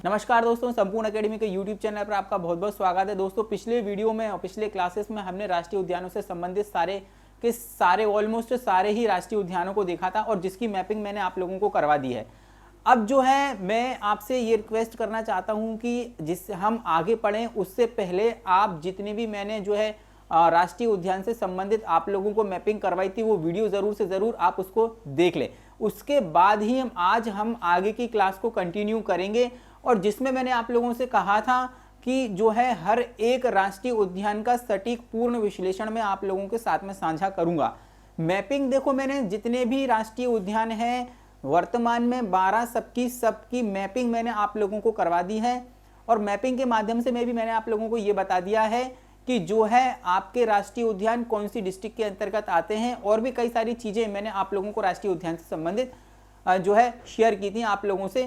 नमस्कार दोस्तों, संपूर्ण अकेडमी के यूट्यूब चैनल पर आपका बहुत बहुत स्वागत है। दोस्तों, पिछले वीडियो में और पिछले क्लासेस में हमने राष्ट्रीय उद्यानों से संबंधित सारे ऑलमोस्ट सारे ही राष्ट्रीय उद्यानों को देखा था और जिसकी मैपिंग मैंने आप लोगों को करवा दी है। अब जो है मैं आपसे ये रिक्वेस्ट करना चाहता हूँ कि जिससे हम आगे पढ़ें उससे पहले आप जितनी भी मैंने जो है राष्ट्रीय उद्यान से संबंधित आप लोगों को मैपिंग करवाई थी वो वीडियो ज़रूर से ज़रूर आप उसको देख लें। उसके बाद ही हम आगे की क्लास को कंटिन्यू करेंगे और जिसमें मैंने आप लोगों से कहा था कि जो है हर एक राष्ट्रीय उद्यान का सटीक पूर्ण विश्लेषण मैं आप लोगों के साथ में साझा करूंगा। मैपिंग देखो, मैंने जितने भी राष्ट्रीय उद्यान हैं वर्तमान में 12 सबकी मैपिंग मैंने आप लोगों को करवा दी है और मैपिंग के माध्यम से मैंने आप लोगों को ये बता दिया है कि जो है आपके राष्ट्रीय उद्यान कौन सी डिस्ट्रिक्ट के अंतर्गत आते हैं और भी कई सारी चीज़ें मैंने आप लोगों को राष्ट्रीय उद्यान से संबंधित जो है शेयर की थी, आप लोगों से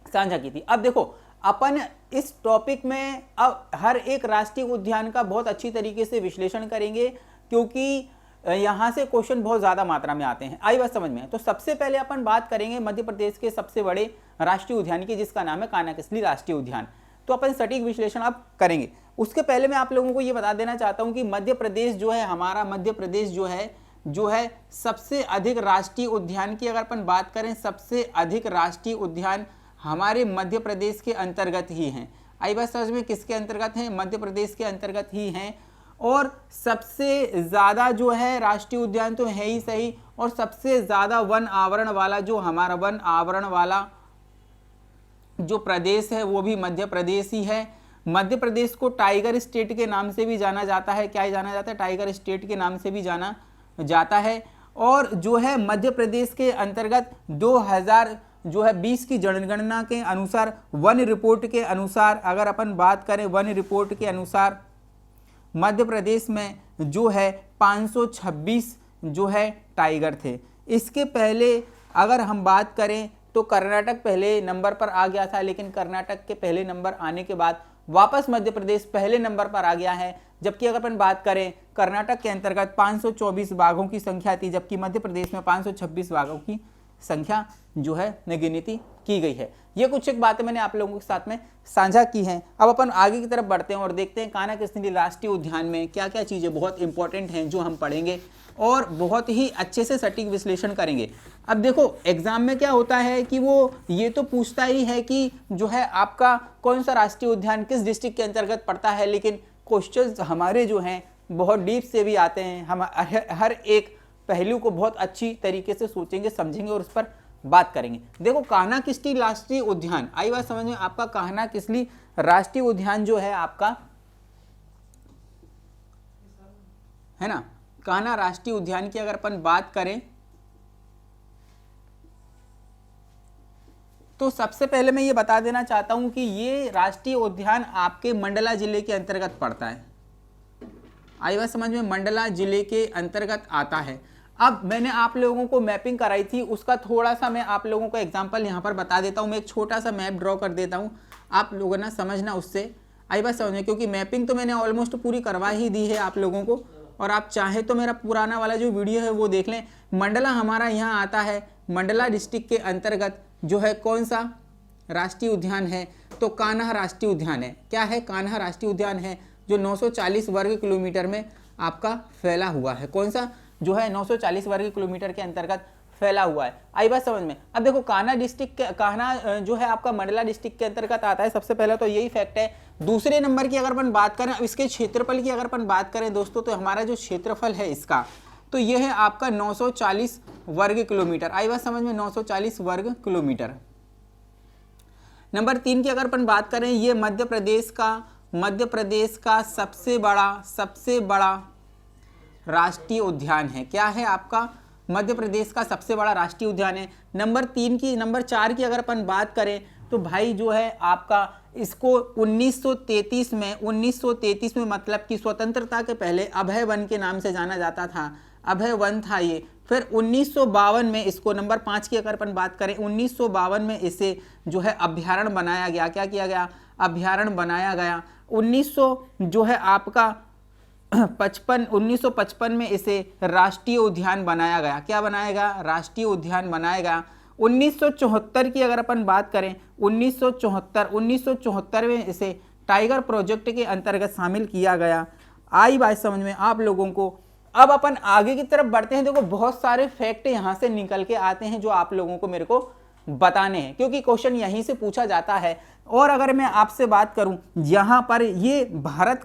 साझा की थी। अब देखो, अपन इस टॉपिक में अब हर एक राष्ट्रीय उद्यान का बहुत अच्छी तरीके से विश्लेषण करेंगे क्योंकि यहां से क्वेश्चन बहुत ज्यादा मात्रा में आते हैं। आई बात समझ में? तो सबसे पहले अपन बात करेंगे मध्य प्रदेश के सबसे बड़े राष्ट्रीय उद्यान की, जिसका नाम है कान्हा-किसली राष्ट्रीय उद्यान। तो अपन सटीक विश्लेषण अब करेंगे। उसके पहले मैं आप लोगों को यह बता देना चाहता हूं कि मध्य प्रदेश जो है, हमारा मध्य प्रदेश जो है सबसे अधिक राष्ट्रीय उद्यान की अगर अपन बात करें, सबसे अधिक राष्ट्रीय उद्यान हमारे मध्य प्रदेश के अंतर्गत ही हैं। आई बात समझ में? किसके अंतर्गत हैं? मध्य प्रदेश के अंतर्गत ही हैं। और सबसे ज़्यादा जो है राष्ट्रीय उद्यान तो है ही सही, और सबसे ज़्यादा वन आवरण वाला जो हमारा वन आवरण वाला जो प्रदेश है वो भी मध्य प्रदेश ही है। मध्य प्रदेश को टाइगर स्टेट के नाम से भी जाना जाता है। क्या जाना जाता है? टाइगर स्टेट के नाम से भी जाना जाता है। और जो है मध्य प्रदेश के अंतर्गत 2020 की जनगणना के अनुसार, वन रिपोर्ट के अनुसार अगर अपन बात करें, वन रिपोर्ट के अनुसार मध्य प्रदेश में जो है 526 जो है टाइगर थे। इसके पहले अगर हम बात करें तो कर्नाटक पहले नंबर पर आ गया था, लेकिन कर्नाटक के पहले नंबर आने के बाद वापस मध्य प्रदेश पहले नंबर पर आ गया है। जबकि अगर अपन बात करें, कर्नाटक के अंतर्गत 524 बाघों की संख्या थी, जबकि मध्य प्रदेश में 526 बाघों की संख्या जो है गिनती की गई है। ये कुछ एक बातें मैंने आप लोगों के साथ में साझा की हैं। अब अपन आगे की तरफ बढ़ते हैं और देखते हैं कान्हा-किसली राष्ट्रीय उद्यान में क्या क्या चीज़ें बहुत इंपॉर्टेंट हैं जो हम पढ़ेंगे और बहुत ही अच्छे से सटीक विश्लेषण करेंगे। अब देखो, एग्जाम में क्या होता है कि वो ये तो पूछता ही है कि जो है आपका कौन सा राष्ट्रीय उद्यान किस डिस्ट्रिक्ट के अंतर्गत पड़ता है, लेकिन क्वेश्चन हमारे जो हैं बहुत डीप से भी आते हैं। हम हर एक पहलू को बहुत अच्छी तरीके से सोचेंगे, समझेंगे और उस पर बात करेंगे। देखो, कान्हा-किसली राष्ट्रीय उद्यान, आई बात समझ में? आपका कान्हा-किसली राष्ट्रीय उद्यान जो है आपका है ना, कान्हा राष्ट्रीय उद्यान की अगर अपन बात करें तो सबसे पहले मैं ये बता देना चाहता हूं कि ये राष्ट्रीय उद्यान आपके मंडला जिले के अंतर्गत पड़ता है। आई बात समझ में? मंडला जिले के अंतर्गत आता है। अब मैंने आप लोगों को मैपिंग कराई थी, उसका थोड़ा सा मैं आप लोगों को एग्जांपल यहाँ पर बता देता हूँ। मैं एक छोटा सा मैप ड्रॉ कर देता हूँ, आप लोगों ना समझना उससे। आई बात समझ में? क्योंकि मैपिंग तो मैंने ऑलमोस्ट पूरी करवा ही दी है आप लोगों को, और आप चाहे तो मेरा पुराना वाला जो वीडियो है वो देख लें। मंडला हमारा यहाँ आता है। मंडला डिस्ट्रिक्ट के अंतर्गत जो है कौन सा राष्ट्रीय उद्यान है? तो कान्हा राष्ट्रीय उद्यान है। क्या है? कान्हा राष्ट्रीय उद्यान है, जो 940 वर्ग किलोमीटर में आपका फैला हुआ है। कौन सा? जो है 940 वर्ग किलोमीटर के अंतर्गत फैला हुआ है। आई बात समझ में? अब देखो, कान्हा जो है आपका मंडला डिस्ट्रिक्ट के अंतर्गत आता है। सबसे पहला तो यही फैक्ट है। दूसरे नंबर की अगर अपन बात करें, इसके क्षेत्रफल की अगर अपन बात करें दोस्तों, तो हमारा जो क्षेत्रफल है इसका, तो यह है आपका 940 वर्ग किलोमीटर। आई बात समझ में? 940 वर्ग किलोमीटर। नंबर 3 की अगर अपन बात करें, ये मध्य प्रदेश का सबसे बड़ा राष्ट्रीय उद्यान है। क्या है? आपका मध्य प्रदेश का सबसे बड़ा राष्ट्रीय उद्यान है। नंबर 4 की अगर अपन बात करें तो भाई जो है आपका इसको 1933 में मतलब कि स्वतंत्रता के पहले अभय वन के नाम से जाना जाता था। अभय वन था ये। फिर 1952 में इसको, नंबर 5 की अगर अपन बात करें, 1952 में इसे जो है अभ्यारण्य बनाया गया। क्या किया गया? अभ्यारण्य बनाया गया। 1955 में इसे राष्ट्रीय उद्यान बनाया गया। क्या बनाया गया? राष्ट्रीय उद्यान बनाया गया। 1974 की अगर अपन बात करें, 1974 में इसे टाइगर प्रोजेक्ट के अंतर्गत शामिल किया गया। आई बात समझ में आप लोगों को। अब अपन आगे की तरफ बढ़ते हैं। देखो बहुत सारे फैक्ट यहां से निकल के आते हैं जो आप लोगों को मेरे को बताने हैं, क्योंकि क्वेश्चन यहीं से पूछा जाता है। और अगर मैं आपसे बात करूं, यहां पर ये भारत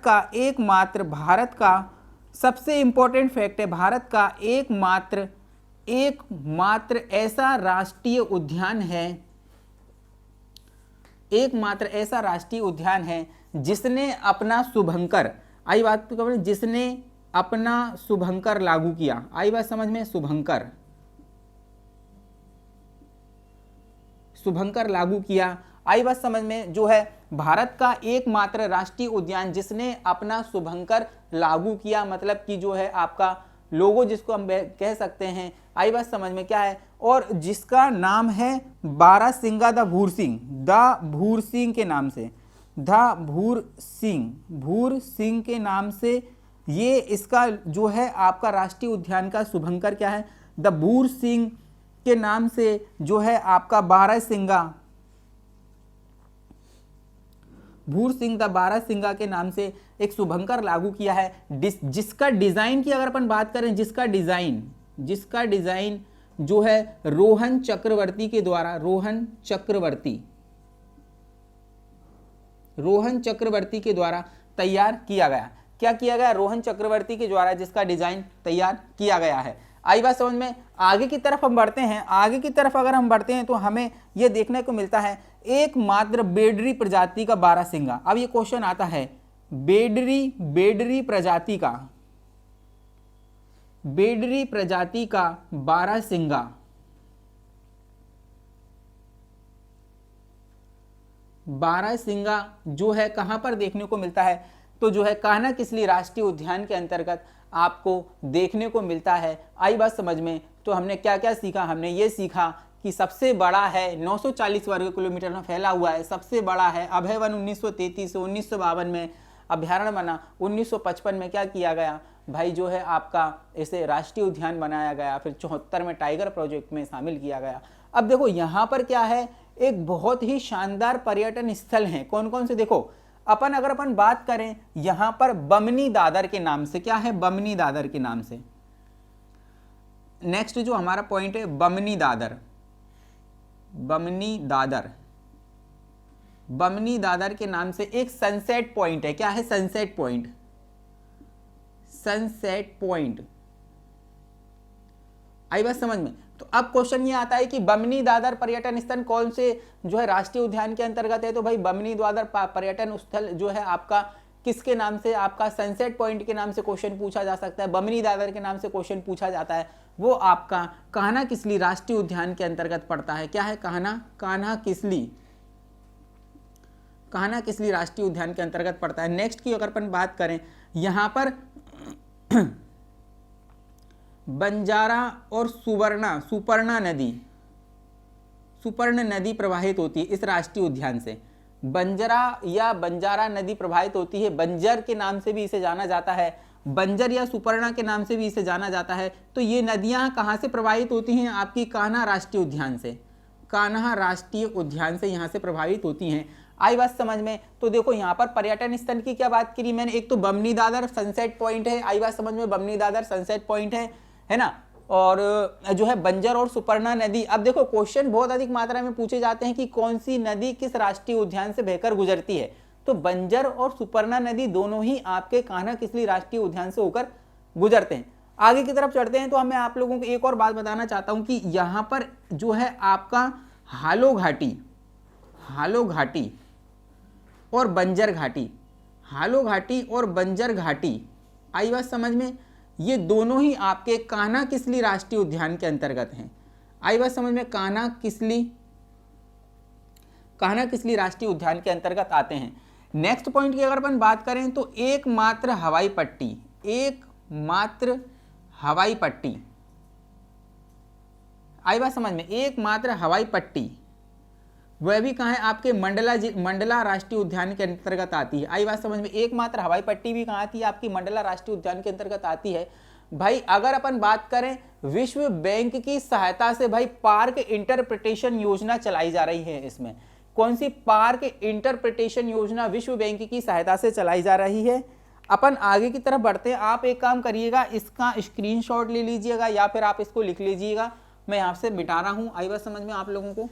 का सबसे इंपॉर्टेंट फैक्ट है, भारत का एकमात्र ऐसा राष्ट्रीय उद्यान है जिसने अपना शुभंकर, आई बात तो करें, जिसने अपना शुभंकर लागू किया। आई बात समझ में, शुभंकर लागू किया। आई बात समझ में, जो है भारत का एकमात्र राष्ट्रीय उद्यान जिसने अपना शुभंकर लागू किया, मतलब कि जो है आपका लोगो जिसको हम कह सकते हैं। आई बात समझ में क्या है, और जिसका नाम है बारासिंगा द भूर सिंह के नाम से, भूर सिंह के नाम से ये इसका जो है आपका राष्ट्रीय उद्यान का शुभंकर क्या है, द भूर सिंह के नाम से जो है आपका बारासिंगा के नाम से एक शुभंकर लागू किया है, जिसका डिजाइन की अगर अपन बात करें, जिसका डिजाइन जो है रोहन चक्रवर्ती के द्वारा तैयार किया गया। क्या किया गया? रोहन चक्रवर्ती के द्वारा जिसका डिजाइन तैयार किया गया है। आई बात समझ में। आगे की तरफ हम बढ़ते हैं। आगे की तरफ अगर हम बढ़ते हैं तो हमें यह देखने को मिलता है एकमात्र बेडरी प्रजाति का बारासिंगा। अब ये क्वेश्चन आता है, बेडरी प्रजाति का बारासिंगा जो है कहां पर देखने को मिलता है, तो जो है कान्हा-किसली राष्ट्रीय उद्यान के अंतर्गत आपको देखने को मिलता है। आई बात समझ में। तो हमने क्या क्या सीखा? हमने ये सीखा कि सबसे बड़ा है, 940 वर्ग किलोमीटर में फैला हुआ है, सबसे बड़ा है। अभय वन 1933 से 1952 में अभ्यारण्य बना। 1955 में क्या किया गया भाई, जो है आपका इसे राष्ट्रीय उद्यान बनाया गया। फिर 74 में टाइगर प्रोजेक्ट में शामिल किया गया। अब देखो यहाँ पर क्या है, एक बहुत ही शानदार पर्यटन स्थल है। कौन कौन से? देखो अगर अपन बात करें यहां पर बमनी दादर के नाम से, क्या है? बमनी दादर के नाम से। नेक्स्ट जो हमारा पॉइंट है, बमनी दादर के नाम से एक सनसेट पॉइंट है। क्या है? Sunset point. आई बात समझ में। तो अब क्वेश्चन ये आता है कि बमनी दादर पर्यटन स्थल कौन से जो है राष्ट्रीय उद्यान के अंतर्गत है? तो भाई बमनी दादर पर्यटन स्थल जो है आपका किसके नाम से? आपका सनसेट पॉइंट के नाम से क्वेश्चन पूछा जा सकता है। बमनी दादर के नाम से क्वेश्चन पूछा जाता है। वो आपका कान्हा-किसली राष्ट्रीय उद्यान के अंतर्गत पड़ता है। क्या है? कान्हा-किसली राष्ट्रीय उद्यान के अंतर्गत पड़ता है। नेक्स्ट की अगर अपन बात करें, यहां पर बंजारा और सुपर्ण नदी प्रवाहित होती है इस राष्ट्रीय उद्यान से। बंजारा नदी प्रवाहित होती है। बंजर के नाम से भी इसे जाना जाता है, बंजर या सुपर्णा के नाम से भी इसे जाना जाता है। तो ये नदियां कहां से प्रवाहित होती हैं? आपकी कान्हा राष्ट्रीय उद्यान से यहां से प्रभावित होती हैं। आई बात समझ में। तो देखो यहाँ पर पर्यटन स्थल की क्या बात करी मैंने, एक तो बमनी दादर सनसेट पॉइंट है। आई बात समझ में, बमनी दादर सनसेट पॉइंट है ना, और जो है बंजर और सुपर्णा नदी। अब देखो क्वेश्चन बहुत अधिक मात्रा में पूछे जाते हैं कि कौन सी नदी किस राष्ट्रीय उद्यान से बहकर गुजरती है। तो बंजर और सुपर्णा नदी दोनों ही आपके कान्हा-किसली राष्ट्रीय उद्यान से होकर गुजरते हैं। आगे की तरफ चढ़ते हैं तो मैं आप लोगों को एक और बात बताना चाहता हूं कि यहां पर जो है आपका हालो घाटी और बंजर घाटी, आई बात समझ में, ये दोनों ही आपके कान्हा-किसली राष्ट्रीय उद्यान के अंतर्गत हैं। आई बात समझ में, कान्हा-किसली राष्ट्रीय उद्यान के अंतर्गत आते हैं। नेक्स्ट पॉइंट की अगर अपन बात करें तो एकमात्र हवाई पट्टी, आई बात समझ में, एकमात्र हवाई पट्टी वह भी कहाँ है? आपके मंडला राष्ट्रीय उद्यान के अंतर्गत आती है। आई बात समझ में। एकमात्र हवाई पट्टी भी कहाँ आती है? आपकी मंडला राष्ट्रीय उद्यान के अंतर्गत आती है। भाई अगर अपन बात करें विश्व बैंक की सहायता से भाई पार्क इंटरप्रिटेशन योजना चलाई जा रही है। इसमें कौन सी पार्क इंटरप्रिटेशन योजना विश्व बैंक की सहायता से चलाई जा रही है। अपन आगे की तरफ बढ़ते हैं। आप एक काम करिएगा, इसका स्क्रीनशॉट ले लीजिएगा या फिर आप इसको लिख लीजिएगा, मैं यहां से मिटा रहा हूं। आई बात समझ में आप लोगों को।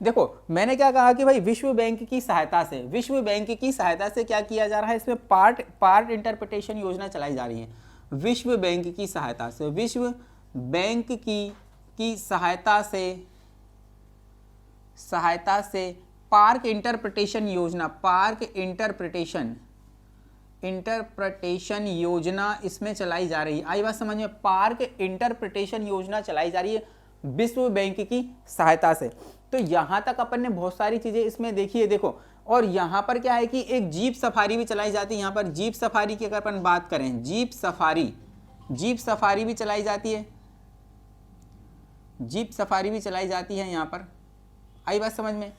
देखो मैंने क्या कहा कि भाई विश्व बैंक की सहायता से, विश्व बैंक की सहायता से क्या किया जा रहा है, इसमें पार्ट इंटरप्रिटेशन योजना चलाई जा रही है। विश्व बैंक की सहायता से, विश्व बैंक की सहायता से पार्क इंटरप्रिटेशन योजना, पार्क इंटरप्रिटेशन योजना इसमें चलाई जा रही है। आई बात समझ में। पार्क इंटरप्रिटेशन योजना चलाई जा रही है विश्व बैंक की सहायता से। तो यहां तक अपन ने बहुत सारी चीजें इसमें देखी है। देखो, और यहां पर क्या है कि एक जीप सफारी भी चलाई जाती है। यहां पर जीप सफारी की अगर अपन बात करें, जीप सफारी भी चलाई जाती है, जीप सफारी भी चलाई जाती है यहां पर। आई बात समझ में।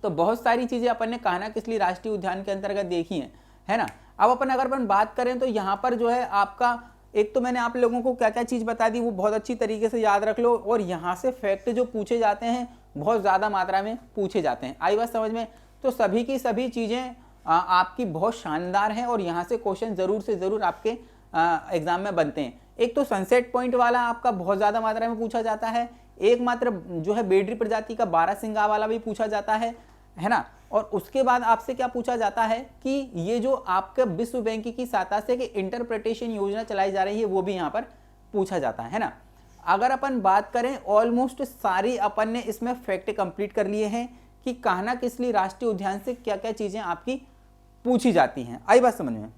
तो बहुत सारी चीजें अपन ने कान्हा किसली राष्ट्रीय उद्यान के अंतर्गत देखी है ना। अब अपन अगर अपन बात करें तो यहां पर जो है आपका, एक तो मैंने आप लोगों को क्या क्या चीज बता दी वो बहुत अच्छी तरीके से याद रख लो, और यहाँ से फैक्ट जो पूछे जाते हैं बहुत ज्यादा मात्रा में पूछे जाते हैं। आई बात समझ में। तो सभी की सभी चीजें आपकी बहुत शानदार हैं और यहाँ से क्वेश्चन जरूर से जरूर आपके एग्जाम में बनते हैं। एक तो सनसेट पॉइंट वाला आपका बहुत ज्यादा मात्रा में पूछा जाता है, एक मात्र जो है बेडरी प्रजाति का बारहसिंगा वाला भी पूछा जाता है ना। और उसके बाद आपसे क्या पूछा जाता है कि ये जो आपके विश्व बैंक की सहायता से कि इंटरप्रिटेशन योजना चलाई जा रही है वो भी यहाँ पर पूछा जाता है ना। अगर अपन बात करें ऑलमोस्ट सारी अपन ने इसमें फैक्ट कंप्लीट कर लिए हैं कि कान्हा किसली राष्ट्रीय उद्यान से क्या क्या चीजें आपकी पूछी जाती हैं। आई बात समझ में।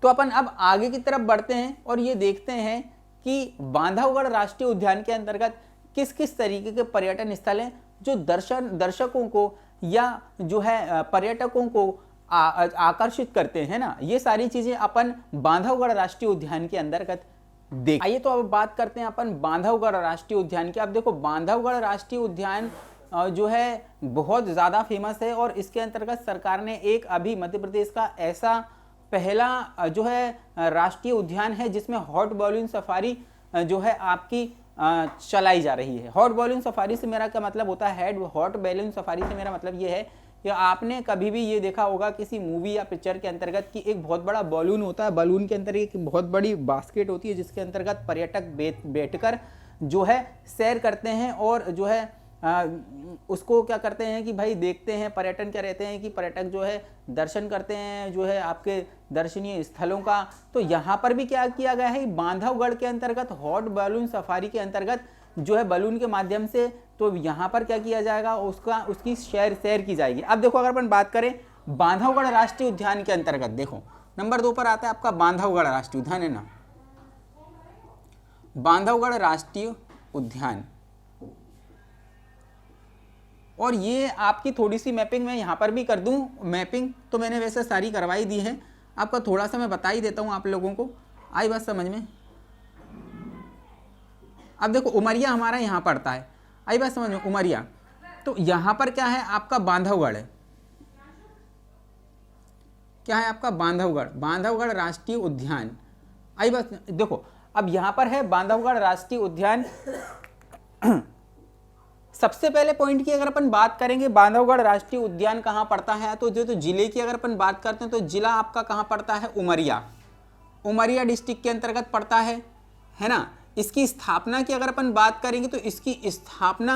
तो अपन अब आगे की तरफ बढ़ते हैं और ये देखते हैं कि बांधवगढ़ राष्ट्रीय उद्यान के अंतर्गत किस किस तरीके के पर्यटन स्थल हैं जो दर्शकों को या जो है पर्यटकों को आकर्षित करते हैं ना। ये सारी चीजें अपन बांधवगढ़ राष्ट्रीय उद्यान के अंतर्गत देख। आइए तो अब बात करते हैं अपन बांधवगढ़ राष्ट्रीय उद्यान की। अब देखो बांधवगढ़ राष्ट्रीय उद्यान जो है बहुत ज्यादा फेमस है और इसके अंतर्गत सरकार ने एक अभी मध्य प्रदेश का ऐसा पहला जो है राष्ट्रीय उद्यान है जिसमें हॉट बैलून सफारी जो है आपकी चलाई जा रही है। हॉट बैलून सफारी से मेरा क्या मतलब होता है, हॉट बैलून सफारी से मेरा मतलब ये है कि आपने कभी भी ये देखा होगा किसी मूवी या पिक्चर के अंतर्गत कि एक बहुत बड़ा बलून होता है, बलून के अंदर एक बहुत बड़ी बास्केट होती है जिसके अंतर्गत पर्यटक बैठकर जो है सैर करते हैं और जो है उसको क्या करते हैं कि भाई देखते हैं। पर्यटन क्या रहते हैं कि पर्यटक जो है दर्शन करते हैं जो है आपके दर्शनीय स्थलों का। तो यहाँ पर भी क्या किया गया है, बांधवगढ़ के अंतर्गत हॉट बैलून सफारी के अंतर्गत जो है बलून के माध्यम से तो यहाँ पर क्या किया जाएगा, उसकी सैर की जाएगी। अब देखो अगर अपन बात करें बांधवगढ़ राष्ट्रीय उद्यान के अंतर्गत, देखो नंबर 2 पर आता है आपका बांधवगढ़ राष्ट्रीय उद्यान है ना। बांधवगढ़ राष्ट्रीय उद्यान, और ये आपकी थोड़ी सी मैपिंग मैं यहाँ पर भी कर दूं। मैपिंग तो मैंने वैसे सारी करवाई दी है, आपका थोड़ा सा मैं बता ही देता हूँ आप लोगों को। आई बात समझ में। अब देखो उमरिया हमारा यहाँ पड़ता है, आई बात समझ में, उमरिया। तो यहाँ पर क्या है आपका बांधवगढ़ है, क्या है आपका बांधवगढ़, बांधवगढ़ राष्ट्रीय उद्यान। आई बात देखो अब यहाँ पर है बांधवगढ़ राष्ट्रीय उद्यान। सबसे पहले पॉइंट की अगर अपन बात करेंगे बांधवगढ़ राष्ट्रीय उद्यान कहाँ पड़ता है, तो जो जिले की अगर अपन बात करते हैं तो जिला आपका कहाँ पड़ता है, उमरिया, उमरिया डिस्ट्रिक्ट के अंतर्गत पड़ता है ना। इसकी स्थापना की अगर अपन बात करेंगे तो इसकी स्थापना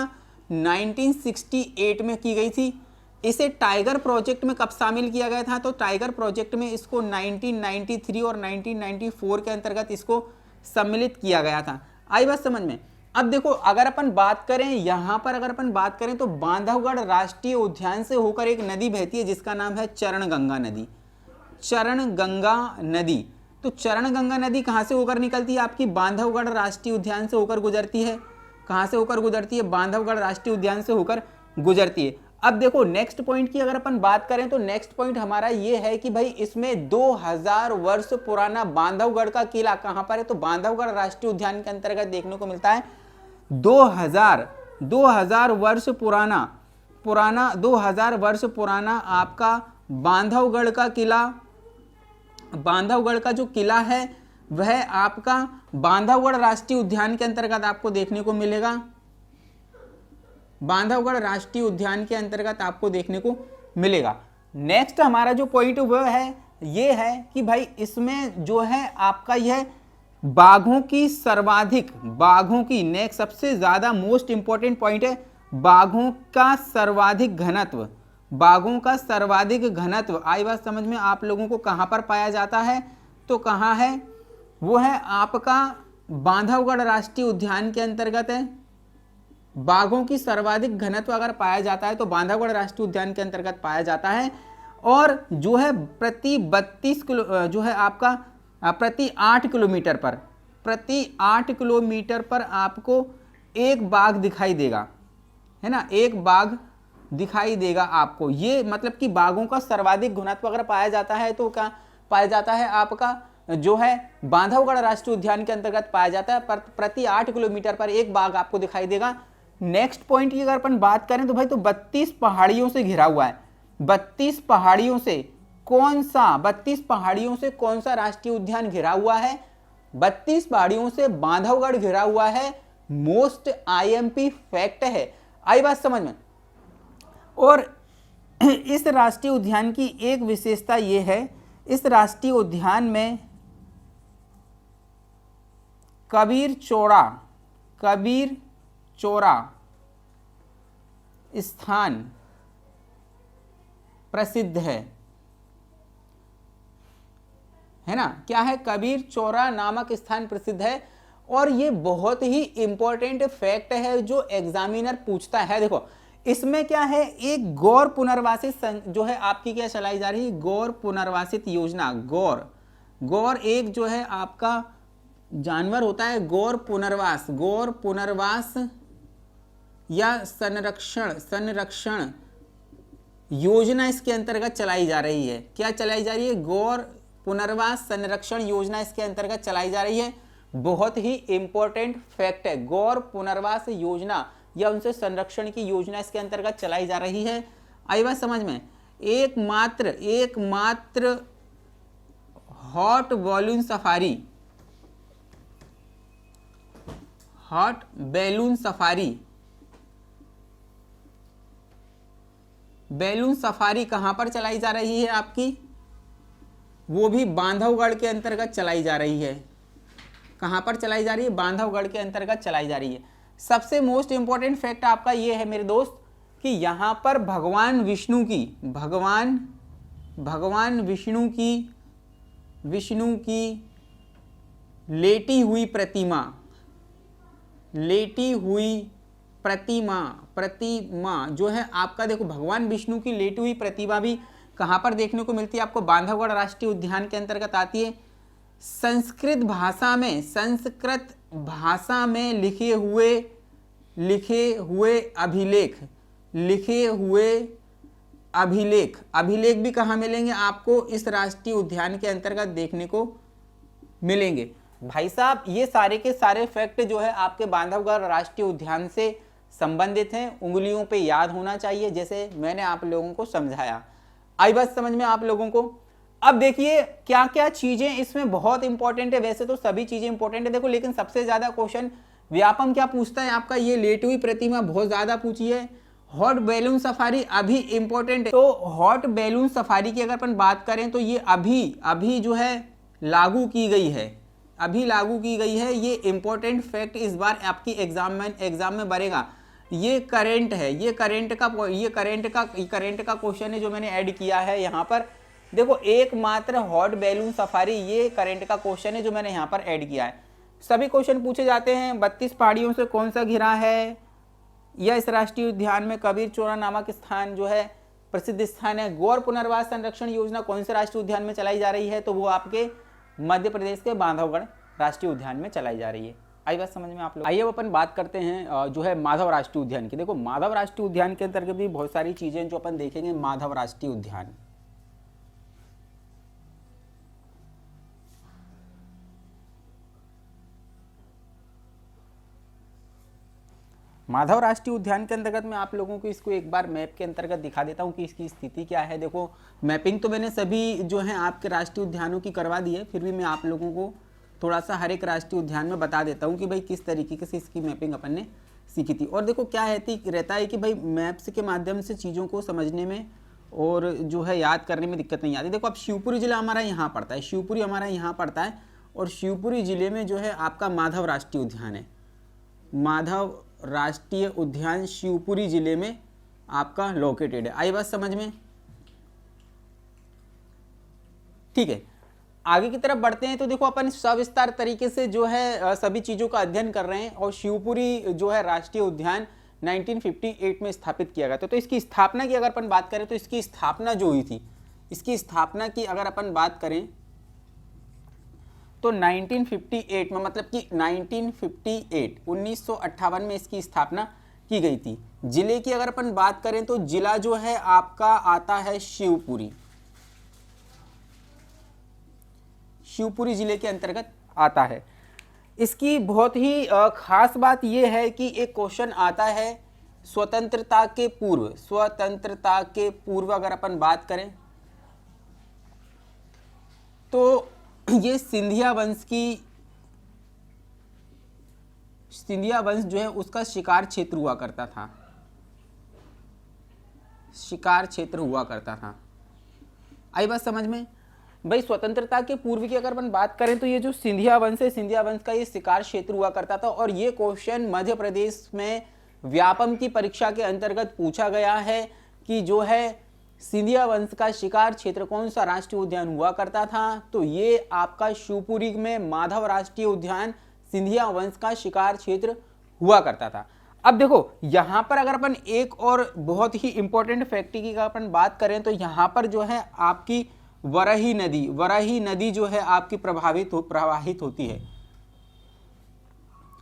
1968 में की गई थी। इसे टाइगर प्रोजेक्ट में कब शामिल किया गया था, तो टाइगर प्रोजेक्ट में इसको 1993 और 1994 के अंतर्गत इसको सम्मिलित किया गया था। आई बात समझ में। अब देखो अगर अपन बात करें यहाँ पर, अगर अपन बात करें तो बांधवगढ़ राष्ट्रीय उद्यान से होकर एक नदी बहती है जिसका नाम है चरणगंगा नदी, चरणगंगा नदी। तो चरणगंगा नदी कहाँ से होकर निकलती है, आपकी बांधवगढ़ राष्ट्रीय उद्यान से होकर गुजरती है। कहाँ से होकर गुजरती है, बांधवगढ़ राष्ट्रीय उद्यान से होकर गुजरती है। अब देखो नेक्स्ट पॉइंट की अगर अपन बात करें तो नेक्स्ट पॉइंट हमारा ये है कि भाई इसमें 2000 वर्ष पुराना बांधवगढ़ का किला कहाँ पर है, तो बांधवगढ़ राष्ट्रीय उद्यान के अंतर्गत देखने को मिलता है। 2000 2000 वर्ष पुराना 2000 वर्ष पुराना आपका बांधवगढ़ का किला, बांधवगढ़ का जो किला है वह आपका बांधवगढ़ राष्ट्रीय उद्यान के अंतर्गत आपको देखने को मिलेगा। बांधवगढ़ राष्ट्रीय उद्यान के अंतर्गत आपको देखने को मिलेगा। नेक्स्ट हमारा जो पॉइंट वह है ये है कि भाई इसमें जो है आपका यह बाघों की नेक्स्ट सबसे ज्यादा मोस्ट इंपॉर्टेंट पॉइंट है बाघों का सर्वाधिक घनत्व। बाघों का सर्वाधिक घनत्व आई बात समझ में आप लोगों को कहां पर पाया जाता है, तो कहां है, वो है आपका बांधवगढ़ राष्ट्रीय उद्यान के अंतर्गत है। बाघों की सर्वाधिक घनत्व अगर पाया जाता है तो बांधवगढ़ राष्ट्रीय उद्यान के अंतर्गत पाया जाता है। और जो है प्रति 32 किलो जो है आपका प्रति 8 किलोमीटर पर आपको एक बाघ दिखाई देगा, है ना, एक बाघ दिखाई देगा आपको। ये मतलब कि बाघों का सर्वाधिक घनत्व अगर पाया जाता है तो क्या पाया जाता है, आपका जो है बांधवगढ़ राष्ट्रीय उद्यान के अंतर्गत पाया जाता है। प्रति 8 किलोमीटर पर एक बाघ आपको दिखाई देगा। नेक्स्ट पॉइंट की अगर अपन बात करें तो भाई तो 32 पहाड़ियों से घिरा हुआ है। 32 पहाड़ियों से कौन सा राष्ट्रीय उद्यान घिरा हुआ है, 32 पहाड़ियों से बांधवगढ़ घिरा हुआ है। मोस्ट आईएमपी फैक्ट है, आई बात समझ में। और इस राष्ट्रीय उद्यान की एक विशेषता यह है, इस राष्ट्रीय उद्यान में कबीर चौरा स्थान प्रसिद्ध है ना, क्या है, कबीर चौरा नामक स्थान प्रसिद्ध है। और ये बहुत ही इंपॉर्टेंट फैक्ट है जो एग्जामिनर पूछता है। देखो इसमें क्या है, एक गौर पुनर्वासित जो है आपकी क्या चलाई जा रही है, गौर पुनर्वासित योजना। गौर एक जो है आपका जानवर होता है, गौर पुनर्वास या संरक्षण योजना इसके अंतर्गत चलाई जा रही है। क्या चलाई जा रही है, गौर पुनर्वास संरक्षण योजना इसके अंतर्गत चलाई जा रही है। बहुत ही इंपॉर्टेंट फैक्ट है, गौर पुनर्वास योजना या उनसे संरक्षण की योजना इसके अंतर्गत चलाई जा रही है। आई बात समझ में। एकमात्र हॉट बैलून सफारी कहां पर चलाई जा रही है आपकी, वो भी बांधवगढ़ के अंतर्गत चलाई जा रही है। कहां पर चलाई जा रही है, बांधवगढ़ के अंतर्गत चलाई जा रही है। सबसे मोस्ट इंपॉर्टेंट फैक्ट आपका ये है मेरे दोस्त कि यहां पर भगवान विष्णु की लेटी हुई प्रतिमा जो है आपका, देखो भगवान विष्णु की लेटी हुई प्रतिमा भी कहां पर देखने को मिलती है आपको, बांधवगढ़ राष्ट्रीय उद्यान के अंतर्गत आती है। संस्कृत भाषा में लिखे हुए अभिलेख भी कहाँ मिलेंगे आपको, इस राष्ट्रीय उद्यान के अंतर्गत देखने को मिलेंगे। भाई साहब ये सारे के सारे फैक्ट जो है आपके बांधवगढ़ राष्ट्रीय उद्यान से संबंधित हैं, उंगलियों पे याद होना चाहिए जैसे मैंने आप लोगों को समझाया। आई बात समझ में आप लोगों को। अब देखिए क्या क्या चीजें इसमें बहुत इंपॉर्टेंट है, वैसे तो सभी चीजें इंपॉर्टेंट है देखो, लेकिन सबसे ज्यादा क्वेश्चन व्यापम क्या पूछता है आपका, ये लेटी हुई प्रतिमा बहुत ज्यादा पूछी है। हॉट बैलून सफारी अभी इंपॉर्टेंट है, तो हॉट बैलून सफारी की अगर अपन बात करें तो ये अभी जो है लागू की गई है, ये इंपॉर्टेंट फैक्ट इस बार आपकी एग्जाम में बनेगा। ये करंट है, ये करंट का क्वेश्चन है जो मैंने ऐड किया है यहाँ पर। देखो एकमात्र हॉट बैलून सफारी, ये करंट का क्वेश्चन है जो मैंने यहाँ पर ऐड किया है। सभी क्वेश्चन पूछे जाते हैं, 32 पहाड़ियों से कौन सा घिरा है, या इस राष्ट्रीय उद्यान में कबीर चौरा नामक स्थान जो है प्रसिद्ध स्थान है। गौर पुनर्वास संरक्षण योजना कौन से राष्ट्रीय उद्यान में चलाई जा रही है, तो वो आपके मध्य प्रदेश के बांधवगढ़ राष्ट्रीय उद्यान में चलाई जा रही है। आई बात समझ में आप लोग। आइए अब अपन बात करते हैं जो है माधव राष्ट्रीय उद्यान की। देखो माधव राष्ट्रीय उद्यान के अंतर्गत भी बहुत सारी चीजें जो अपन देखेंगे। माधव राष्ट्रीय उद्यान, माधव राष्ट्रीय उद्यान के अंतर्गत मैं आप लोगों को इसको एक बार मैप के अंतर्गत दिखा देता हूँ कि इसकी स्थिति क्या है। देखो मैपिंग तो मैंने सभी जो है आपके राष्ट्रीय उद्यानों की करवा दी है, फिर भी मैं आप लोगों को थोड़ा सा हर एक राष्ट्रीय उद्यान में बता देता हूँ कि भाई किस तरीके से इसकी मैपिंग अपन ने सीखी थी। और देखो क्या रहता है कि भाई मैप्स के माध्यम से चीज़ों को समझने में और जो है याद करने में दिक्कत नहीं आती। देखो अब शिवपुरी जिला हमारा यहाँ पड़ता है, शिवपुरी हमारा यहाँ पड़ता है, और शिवपुरी जिले में जो है आपका माधव राष्ट्रीय उद्यान है। माधव राष्ट्रीय उद्यान शिवपुरी जिले में आपका लोकेटेड है। आई बात समझ में? ठीक है, आगे की तरफ बढ़ते हैं। तो देखो अपन सविस्तार तरीके से जो है सभी चीज़ों का अध्ययन कर रहे हैं। और शिवपुरी जो है राष्ट्रीय उद्यान 1958 में स्थापित किया गया था। तो इसकी स्थापना की अगर अपन बात करें तो इसकी स्थापना जो हुई थी, इसकी स्थापना की अगर अपन बात करें तो 1958 में, मतलब कि 1958 में इसकी स्थापना की गई थी। जिले की अगर अपन बात करें तो जिला जो है आपका आता है शिवपुरी, शिवपुरी जिले के अंतर्गत आता है। इसकी बहुत ही खास बात यह है कि एक क्वेश्चन आता है स्वतंत्रता के पूर्व, स्वतंत्रता के पूर्व अगर अपन बात करें तो ये सिंधिया वंश जो है उसका शिकार क्षेत्र हुआ करता था, शिकार क्षेत्र हुआ करता था। आई बात समझ में? भाई स्वतंत्रता के पूर्व की अगर अपन बात करें तो ये जो सिंधिया वंश है, सिंधिया वंश का ये शिकार क्षेत्र हुआ करता था। और ये क्वेश्चन मध्य प्रदेश में व्यापम की परीक्षा के अंतर्गत पूछा गया है कि जो है सिंधिया वंश का शिकार क्षेत्र कौन सा राष्ट्रीय उद्यान हुआ करता था। तो ये आपका शिवपुरी में माधव राष्ट्रीय उद्यान सिंधिया वंश का शिकार क्षेत्र हुआ करता था। अब देखो यहाँ पर अगर अपन एक और बहुत ही इंपॉर्टेंट फैक्ट की अपन बात करें तो यहाँ पर जो है आपकी वराही नदी जो है आपकी प्रवाहित होती है।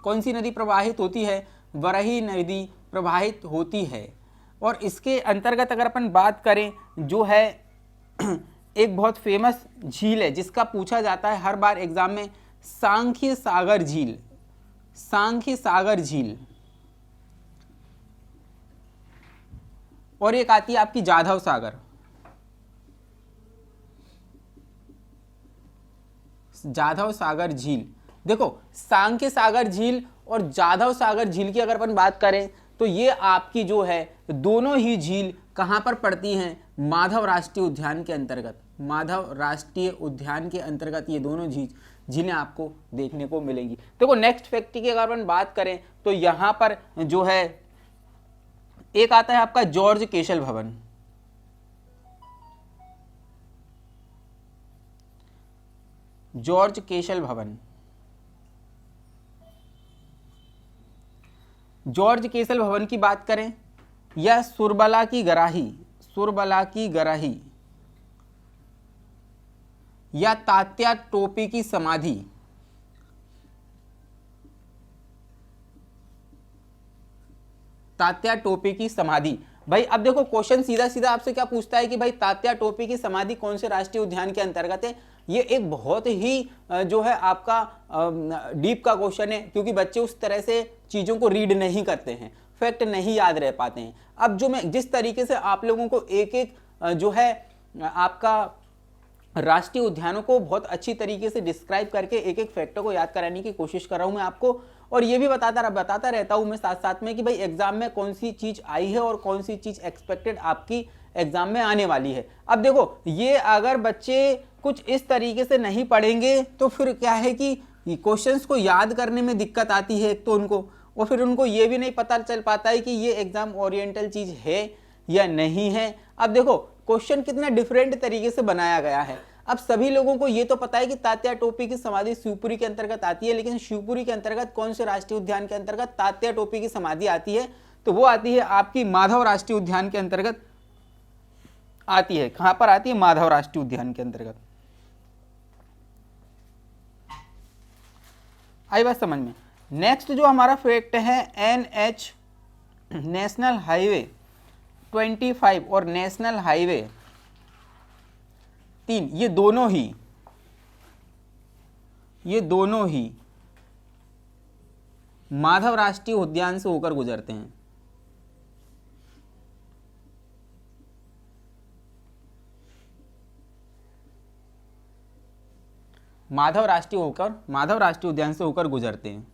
कौन सी नदी प्रवाहित होती है? वराही नदी प्रवाहित होती है। और इसके अंतर्गत अगर अपन बात करें जो है एक बहुत फेमस झील है जिसका पूछा जाता है हर बार एग्जाम में, सांख्य सागर झील, सांख्य सागर झील। और एक आती है आपकी जाधव सागर, जाधव सागर झील। देखो सांख्य सागर झील और जाधव सागर झील की अगर अपन बात करें तो ये आपकी जो है दोनों ही झील कहां पर पड़ती हैं? माधव राष्ट्रीय उद्यान के अंतर्गत, माधव राष्ट्रीय उद्यान के अंतर्गत ये दोनों झीलें आपको देखने को मिलेंगी। देखो नेक्स्ट फैक्ट की अगर अपन बात करें तो यहां पर जो है एक आता है आपका जॉर्ज केशल भवन, जॉर्ज केशल भवन। जॉर्ज केशल भवन की बात करें या सुरबला की गराही, सुरबला की गराही या तात्या टोपी की समाधि, तात्या टोपी की समाधि। भाई अब देखो क्वेश्चन सीधा सीधा आपसे क्या पूछता है कि भाई तात्या टोपी की समाधि कौन से राष्ट्रीय उद्यान के अंतर्गत है? ये एक बहुत ही जो है आपका डीप का क्वेश्चन है, क्योंकि बच्चे उस तरह से चीजों को रीड नहीं करते हैं, फैक्ट नहीं याद रह पाते हैं। अब जो मैं जिस तरीके से आप लोगों को एक एक जो है आपका राष्ट्रीय उद्यानों को बहुत अच्छी तरीके से डिस्क्राइब करके एक एक फैक्टर को याद कराने की कोशिश कर रहा हूं मैं आपको, और ये भी बताता रहता हूं मैं साथ साथ में कि भाई एग्जाम में कौन सी चीज आई है और कौन सी चीज एक्सपेक्टेड आपकी एग्जाम में आने वाली है। अब देखो ये अगर बच्चे कुछ इस तरीके से नहीं पढ़ेंगे तो फिर क्या है कि क्वेश्चंस को याद करने में दिक्कत आती है एक तो उनको, और फिर उनको ये भी नहीं पता चल पाता है कि ये एग्जाम ओरिएंटल चीज है या नहीं है। अब देखो क्वेश्चन कितना डिफरेंट तरीके से बनाया गया है। अब सभी लोगों को ये तो पता है कि तात्या टोपी की समाधि शिवपुरी के अंतर्गत आती है, लेकिन शिवपुरी के अंतर्गत कौन से राष्ट्रीय उद्यान के अंतर्गत तात्या टोपी की समाधि आती है? तो वो आती है आपकी माधव राष्ट्रीय उद्यान के अंतर्गत आती है। कहां पर आती है? माधव राष्ट्रीय उद्यान के अंतर्गत। आई बात समझ में? नेक्स्ट जो हमारा फैक्ट है NH नेशनल हाईवे 25 और नेशनल हाईवे 3, ये दोनों माधव राष्ट्रीय उद्यान से होकर गुजरते हैं। माधव राष्ट्रीय उद्यान से होकर गुजरते हैं।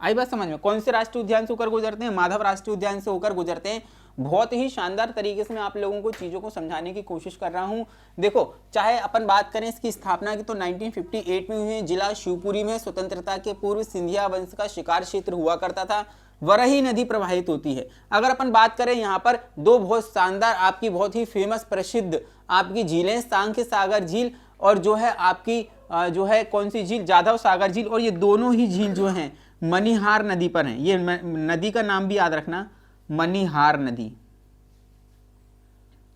आई बात समझ में? कौन से राष्ट्रीय उद्यान से होकर गुजरते हैं? माधव राष्ट्रीय उद्यान से होकर गुजरते हैं। बहुत ही शानदार तरीके से मैं आप लोगों को चीजों को समझाने की कोशिश कर रहा हूं। देखो, चाहे अपन बात करें इसकी स्थापना की तो 1958 में हुई है। जिला शिवपुरी में स्वतंत्रता के पूर्व सिंधिया वंश का शिकार क्षेत्र हुआ करता था। वरही नदी प्रवाहित होती है। अगर अपन बात करें यहाँ पर दो बहुत शानदार आपकी बहुत ही फेमस प्रसिद्ध आपकी झीलें, सांख्य सागर झील और जो है आपकी जो है कौन सी झील, जाधव सागर झील। और ये दोनों ही झील जो हैं मणिहार नदी पर हैं। ये नदी का नाम भी याद रखना, मणिहार नदी।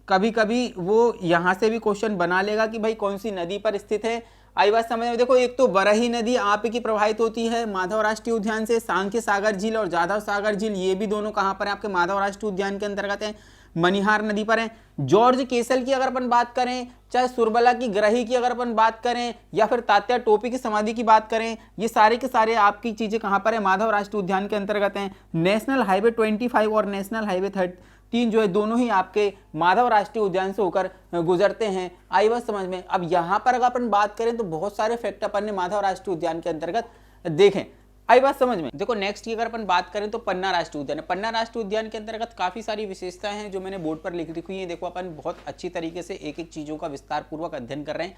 कभी कभी वो यहां से भी क्वेश्चन बना लेगा कि भाई कौन सी नदी पर स्थित है। आई बात समझ में? देखो, एक तो बरही नदी आपकी प्रवाहित होती है माधव राष्ट्रीय उद्यान से, सांख्य सागर झील और जाधव सागर झील ये भी दोनों कहां पर है? आपके माधव राष्ट्रीय उद्यान के अंतर्गत है, मणिहार नदी पर है। जॉर्ज केसल की अगर अपन बात करें, चाहे सुरबला की ग्रही की अगर अपन बात करें, या फिर तात्या टोपी की समाधि की बात करें, ये सारे के सारे आपकी चीजें कहां पर है? माधव राष्ट्रीय उद्यान के अंतर्गत हैं। नेशनल हाईवे 25 और नेशनल हाईवे 13 जो है दोनों ही आपके माधव राष्ट्रीय उद्यान से होकर गुजरते हैं। आई बात समझ में? अब यहां पर अगर अपन बात करें तो बहुत सारे फैक्ट अपन ने माधव राष्ट्रीय उद्यान के अंतर्गत देखें। आई बात समझ में? देखो, नेक्स्ट की अगर अपन बात करें तो पन्ना राष्ट्रीय उद्यान है। पन्ना राष्ट्रीय उद्यान के अंतर्गत काफी सारी विशेषताएं हैं जो मैंने बोर्ड पर लिख रखी है। देखो, अपन बहुत अच्छी तरीके से एक एक चीजों का विस्तार पूर्वक अध्ययन कर रहे हैं।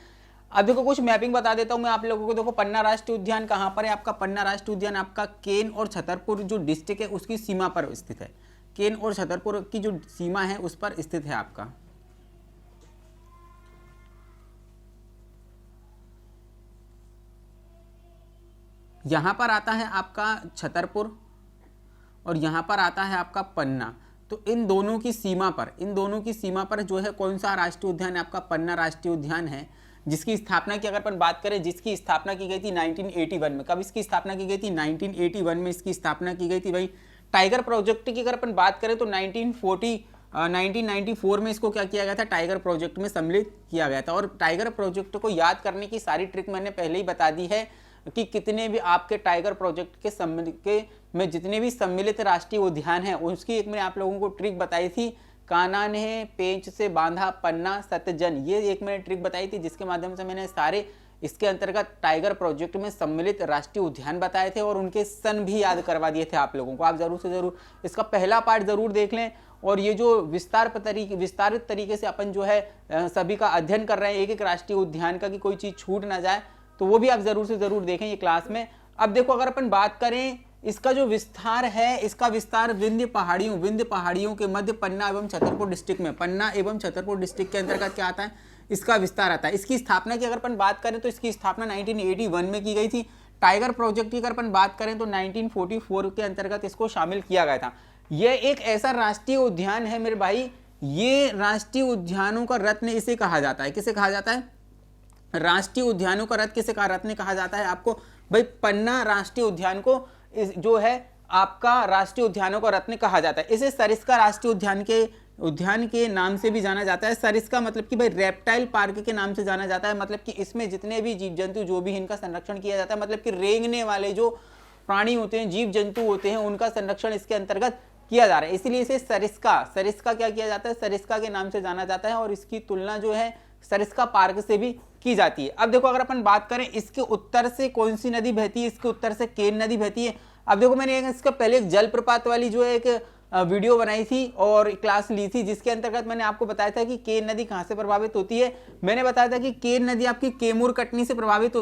अब देखो, कुछ मैपिंग बता देता हूं मैं आप लोगों को। देखो, पन्ना राष्ट्रीय उद्यान कहां पर है? आपका पन्ना राष्ट्रीय उद्यान आपका केन और छतरपुर जो डिस्ट्रिक्ट है उसकी सीमा पर स्थित है। केन और छतरपुर की जो सीमा है उस पर स्थित है आपका। यहां पर आता है आपका छतरपुर और यहां पर आता है आपका पन्ना। तो इन दोनों की सीमा पर जो है कौन सा राष्ट्रीय उद्यान है? आपका पन्ना राष्ट्रीय उद्यान है, जिसकी स्थापना की अगर अपन बात करें, जिसकी स्थापना की गई थी 1981 में। कब इसकी स्थापना की गई थी? 1981 में इसकी स्थापना की गई थी। भाई, टाइगर प्रोजेक्ट की अगर अपन बात करें तो 1994 में इसको क्या किया गया था? टाइगर प्रोजेक्ट में सम्मिलित किया गया था। और टाइगर प्रोजेक्ट को याद करने की सारी ट्रिक मैंने पहले ही बता दी है कि कितने भी आपके टाइगर प्रोजेक्ट के में जितने भी सम्मिलित राष्ट्रीय उद्यान हैं उसकी एक मैंने आप लोगों को ट्रिक बताई थी। कान्हा ने पेंच से बांधा पन्ना सतजन, ये एक मैंने ट्रिक बताई थी जिसके माध्यम से मैंने सारे इसके अंतर्गत टाइगर प्रोजेक्ट में सम्मिलित राष्ट्रीय उद्यान बताए थे और उनके सन भी याद करवा दिए थे आप लोगों को। आप जरूर से जरूर इसका पहला पार्ट जरूर देख लें। और ये जो विस्तारित तरीके से अपन जो है सभी का अध्ययन कर रहे हैं एक एक राष्ट्रीय उद्यान का, कि कोई चीज छूट ना जाए, तो वो भी आप जरूर से जरूर देखें ये क्लास में। अब देखो, अगर अपन बात करें इसका जो विस्तार है, इसका विस्तार विंध्य पहाड़ियों के मध्य पन्ना एवं छतरपुर डिस्ट्रिक्ट में, पन्ना एवं छतरपुर डिस्ट्रिक्ट के अंतर्गत क्या आता है? इसका विस्तार आता है। इसकी स्थापना की अगर अपन बात करें तो इसकी स्थापना 1981 में की गई थी। टाइगर प्रोजेक्ट की अगर अपन बात करें तो 1944 के अंतर्गत इसको शामिल किया गया था। यह एक ऐसा राष्ट्रीय उद्यान है मेरे भाई, ये राष्ट्रीय उद्यानों का रत्न इसे कहा जाता है। किसे कहा जाता है? राष्ट्रीय उद्यानों का रत्न कहा जाता है आपको। भाई, पन्ना राष्ट्रीय उद्यान को जो है आपका राष्ट्रीय उद्यानों का रत्न कहा जाता है। इसे सरिस्का राष्ट्रीय उद्यान के नाम से भी जाना जाता है। सरिस्का मतलब कि भाई रेप्टाइल पार्क के नाम से जाना जाता है। मतलब कि इसमें जितने भी जीव जंतु जो भी इनका संरक्षण किया जाता है, मतलब कि रेंगने वाले जो प्राणी होते हैं, जीव जंतु होते हैं, उनका संरक्षण इसके अंतर्गत किया जा रहा है। इसलिए इसे सरिस्का क्या किया जाता है? सरिस्का के नाम से जाना जाता है। और इसकी तुलना जो है सरिस्का पार्क से भी की जाती है। अब देखो, अगर अपन बात करें इसके उत्तर से कौन सी नदी बहती है? इसके उत्तर से केन नदी बहती है। अब देखो, मैंने इसका पहले एक जलप्रपात वाली जो है एक वीडियो बनाई थी और क्लास ली थी, जिसके अंतर्गत मैंने आपको बताया था कि केन नदी कहां से प्रभावित होती है। मैंने बताया था कि केन नदी आपकी केमूर कटनी से प्रवाहित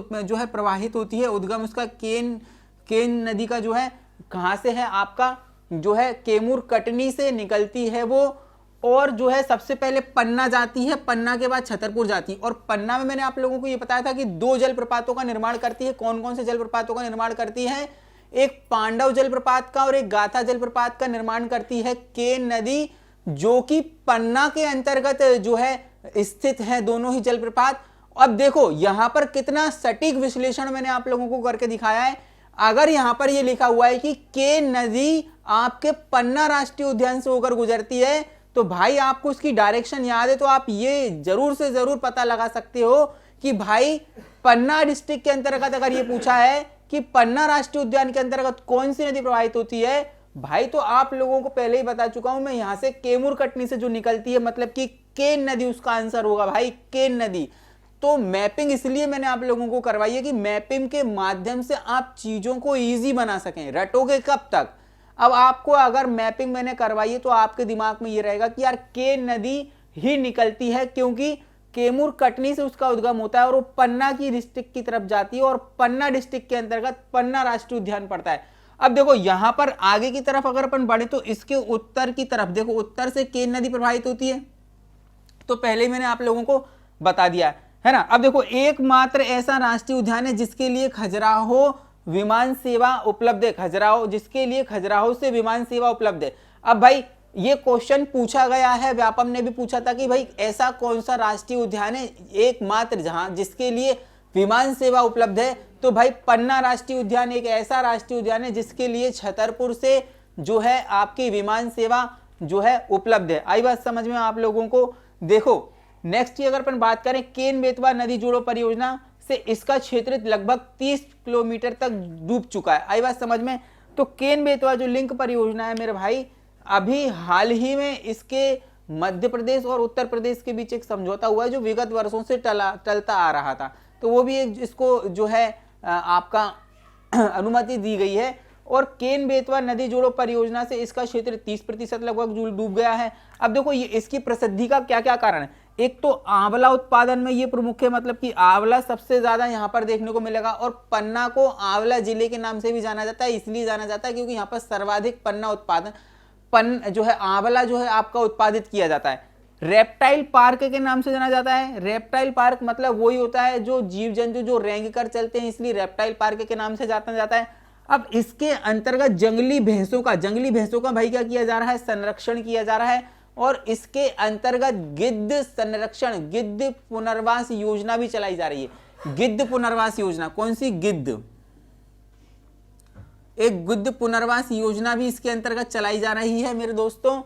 होती है। उद्गम उसका केन नदी का जो है कहां से है? आपका जो है केमूर कटनी से निकलती है वो, और जो है सबसे पहले पन्ना जाती है, पन्ना के बाद छतरपुर जाती है। और पन्ना में मैंने आप लोगों को ये बताया था कि दो जलप्रपातों का निर्माण करती है। कौन कौन से जलप्रपातों का निर्माण करती है? एक पांडव जलप्रपात का और एक गाथा जलप्रपात का निर्माण करती है केन नदी, जो कि पन्ना के अंतर्गत जो है स्थित है दोनों ही जलप्रपात। अब देखो, यहां पर कितना सटीक विश्लेषण मैंने आप लोगों को करके दिखाया है। अगर यहां पर ये लिखा हुआ है कि केन नदी आपके पन्ना राष्ट्रीय उद्यान से होकर गुजरती है, तो भाई आपको उसकी डायरेक्शन याद है तो आप ये जरूर से जरूर पता लगा सकते हो कि भाई पन्ना डिस्ट्रिक्ट के अंतर्गत अगर ये पूछा है कि पन्ना राष्ट्रीय उद्यान के अंतर्गत कौन सी नदी प्रवाहित होती है, भाई तो आप लोगों को पहले ही बता चुका हूं मैं, यहां से केमूर कटनी से जो निकलती है मतलब कि केन नदी उसका आंसर होगा भाई, केन नदी। तो मैपिंग इसलिए मैंने आप लोगों को करवाई है कि मैपिंग के माध्यम से आप चीजों को इजी बना सकें। रटोगे कब तक? अब आपको अगर मैपिंग मैंने करवाई है तो आपके दिमाग में ये रहेगा कि यार केन नदी ही निकलती है, क्योंकि केमूर कटनी से उसका उद्गम होता है और वो पन्ना की डिस्ट्रिक्ट की तरफ जाती है और पन्ना डिस्ट्रिक्ट के अंतर्गत पन्ना राष्ट्रीय उद्यान पड़ता है। अब देखो यहां पर आगे की तरफ अगर अपन बढ़े तो इसके उत्तर की तरफ देखो, उत्तर से केन नदी प्रवाहित होती है, तो पहले ही मैंने आप लोगों को बता दिया है ना। अब देखो एकमात्र ऐसा राष्ट्रीय उद्यान है जिसके लिए खजुराहो विमान सेवा उपलब्ध है, खजुराहो जिसके लिए खजुराहो से विमान सेवा उपलब्ध है। अब भाई ये क्वेश्चन पूछा गया है, व्यापम ने भी पूछा था कि भाई ऐसा कौन सा राष्ट्रीय उद्यान है एकमात्र जहां जिसके लिए विमान सेवा उपलब्ध है, तो भाई पन्ना राष्ट्रीय उद्यान एक ऐसा राष्ट्रीय उद्यान है जिसके लिए छतरपुर से जो है आपकी विमान सेवा जो है उपलब्ध है। आई बात समझ में आप लोगों को? देखो नेक्स्ट की अगर अपन बात करें, केन बेतवा नदी जोड़ो परियोजना से इसका क्षेत्र लगभग 30 किलोमीटर तक डूब चुका है। आई बात समझ में? तो केन बेतवा जो लिंक परियोजना है मेरे भाई, अभी हाल ही में इसके मध्य प्रदेश और उत्तर प्रदेश के बीच एक समझौता हुआ है जो विगत वर्षों से टलता आ रहा था, तो वो भी एक इसको जो है आपका अनुमति दी गई है। और केन बेतवा नदी जोड़ो परियोजना से इसका क्षेत्र 30% लगभग डूब गया है। अब देखो ये इसकी प्रसिद्धि का क्या क्या कारण है। एक तो आंवला उत्पादन में ये प्रमुख है, मतलब कि आंवला सबसे ज्यादा यहाँ पर देखने को मिलेगा, और पन्ना को आंवला जिले के नाम से भी जाना जाता है, इसलिए जाना जाता है क्योंकि यहाँ पर सर्वाधिक पन्ना उत्पादन जो है आंवला जो है आपका उत्पादित किया जाता है। रेप्टाइल पार्क के नाम से जाना जाता है। रेप्टाइल पार्क मतलब वही होता है जो जीव जंतु जो रेंग कर चलते हैं, इसलिए रेप्टाइल पार्क के नाम से जाना जाता है। अब इसके अंतर्गत जंगली भैंसों का भाई क्या किया जा रहा है, संरक्षण किया जा रहा है। और इसके अंतर्गत गिद्ध संरक्षण, गिद्ध पुनर्वास योजना भी चलाई जा रही है। गिद्ध पुनर्वास योजना, कौन सी? गिद्ध, एक गिद्ध पुनर्वास योजना भी इसके अंतर्गत चलाई जा रही है मेरे दोस्तों।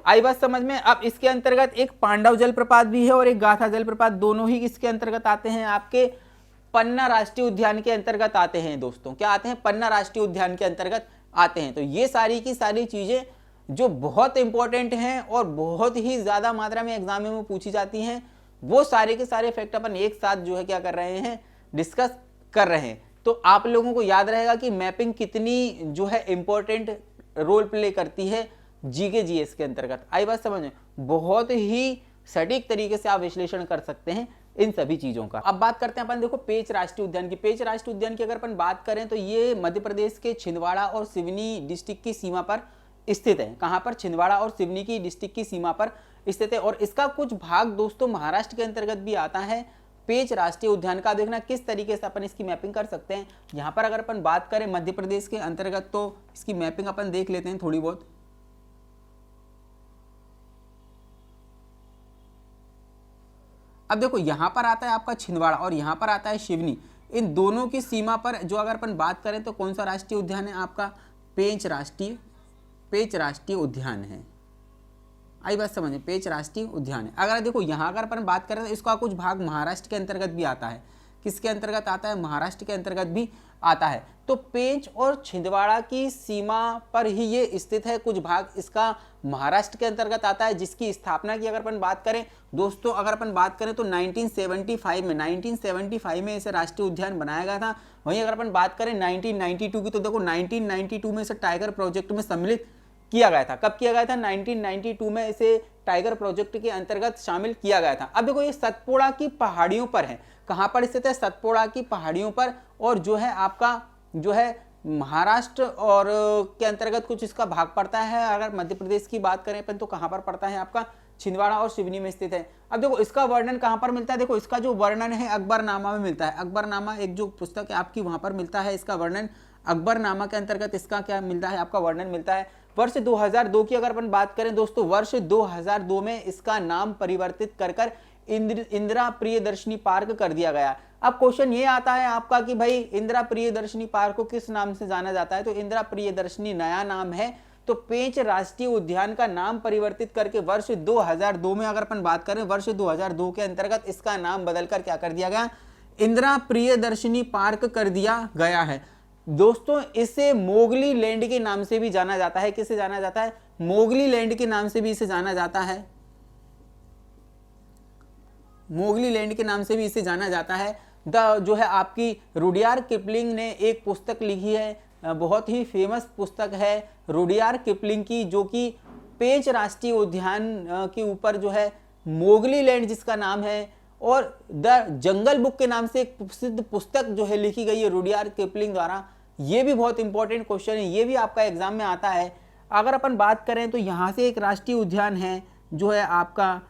आई बात समझ में? अब इसके अंतर्गत एक पांडव जलप्रपात भी है और एक गाथा जलप्रपात, दोनों ही इसके अंतर्गत आते हैं, आपके पन्ना राष्ट्रीय उद्यान के अंतर्गत आते हैं दोस्तों। क्या आते हैं? पन्ना राष्ट्रीय उद्यान के अंतर्गत आते हैं। तो ये सारी की सारी चीजें जो बहुत इंपॉर्टेंट हैं और बहुत ही ज्यादा मात्रा में एग्जाम में पूछी जाती हैं, वो सारे के सारे फैक्ट अपन एक साथ जो है क्या कर रहे हैं, डिस्कस कर रहे हैं। तो आप लोगों को याद रहेगा कि मैपिंग कितनी जो है इंपॉर्टेंट रोल प्ले करती है जीके जीएस के अंतर्गत। आई बात समझ में? बहुत ही सटीक तरीके से आप विश्लेषण कर सकते हैं इन सभी चीजों का। अब बात करते हैं अपन देखो पेंच राष्ट्रीय उद्यान की। पेंच राष्ट्रीय उद्यान की अगर अपन बात करें तो ये मध्य प्रदेश के छिंदवाड़ा और सिवनी डिस्ट्रिक्ट की सीमा पर स्थित है। कहां पर? छिंदवाड़ा और सिवनी की डिस्ट्रिक्ट की सीमा पर स्थित है। और इसका कुछ भाग दोस्तों महाराष्ट्र के अंतर्गत भी आता है। पेंच राष्ट्रीय उद्यान का देखना किस तरीके से अपन इसकी मैपिंग कर सकते हैं। यहां पर अगर अपन बात करें मध्य प्रदेश के अंतर्गत तो इसकी मैपिंग अपन देख लेते हैं थोड़ी बहुत। अब देखो यहां पर आता है आपका छिंदवाड़ा और यहां पर आता है सिवनी। इन दोनों की सीमा पर जो अगर अपन बात करें तो कौन सा राष्ट्रीय उद्यान है आपका? पेंच राष्ट्रीय उद्यान है। आई बात समझ में? पेंच राष्ट्रीय उद्यान है। अगर देखो यहां अगर अपन बात करें तो इसका कुछ भाग महाराष्ट्र के अंतर्गत भी आता है। किसके अंतर्गत आता है? महाराष्ट्र के अंतर्गत भी आता है। तो पेंच और छिंदवाड़ा की सीमा पर ही ये स्थित है। कुछ भाग इसका महाराष्ट्र के अंतर्गत आता है, जिसकी स्थापना की अगर अपन बात करें दोस्तों, अगर अपन बात करें तो 1975 में इसे राष्ट्रीय उद्यान बनाया गया था। वहीं अगर अपन बात करें 1992 की तो देखो 1992 में इसे टाइगर प्रोजेक्ट में सम्मिलित किया गया था। कब किया गया था? 1992 में इसे टाइगर प्रोजेक्ट के अंतर्गत शामिल किया गया था। अब देखो ये सतपुड़ा की पहाड़ियों पर है। कहां पर स्थित है? सतपुड़ा की पहाड़ियों पर। और जो है आपका जो है महाराष्ट्र और के अंतर्गत कुछ इसका भाग पड़ता है। अगर मध्य प्रदेश की बात करें अपन तो कहां पर पड़ता है आपका? छिंदवाड़ा और सिवनी में स्थित है। अब देखो इसका वर्णन कहां पर मिलता है? देखो इसका जो वर्णन है अकबरनामा में मिलता है। अकबरनामा एक जो पुस्तक है आपकी वहां पर मिलता है इसका वर्णन। अकबरनामा के अंतर्गत इसका क्या मिलता है? आपका वर्णन मिलता है। वर्ष 2002 की अगर अपन बात करें दोस्तों, वर्ष 2002 में इसका नाम परिवर्तित कर इंदिरा प्रियदर्शनी पार्क कर दिया गया। अब क्वेश्चन ये आता है आपका कि भाई इंदिरा प्रियदर्शनी पार्क को किस नाम से जाना जाता है? तो इंदिरा प्रियदर्शनी नया नाम है, तो पेंच राष्ट्रीय उद्यान का नाम परिवर्तित करके वर्ष 2002 में अगर अपन बात करें, वर्ष 2002 के अंतर्गत इसका नाम बदलकर क्या कर दिया गया? इंदिरा प्रियदर्शनी पार्क कर दिया गया है। दोस्तों इसे मोगली लैंड के नाम से भी जाना जाता है। किसे जाना जाता है? मोगली लैंड के नाम से भी इसे जाना जाता है। मोगली लैंड के नाम से भी इसे जाना जाता है। जो है आपकी रुडयार्ड किपलिंग ने एक पुस्तक लिखी है, बहुत ही फेमस पुस्तक है रुडयार्ड किपलिंग की, जो कि पेंच राष्ट्रीय उद्यान के ऊपर जो है मोगली लैंड जिसका नाम है, और द जंगल बुक के नाम से एक प्रसिद्ध पुस्तक जो है लिखी गई है रुडयार्ड किपलिंग द्वारा। ये भी बहुत इंपॉर्टेंट क्वेश्चन है, ये भी आपका एग्जाम में आता है। अगर अपन बात करें तो यहाँ से एक राष्ट्रीय उद्यान है जो है आपका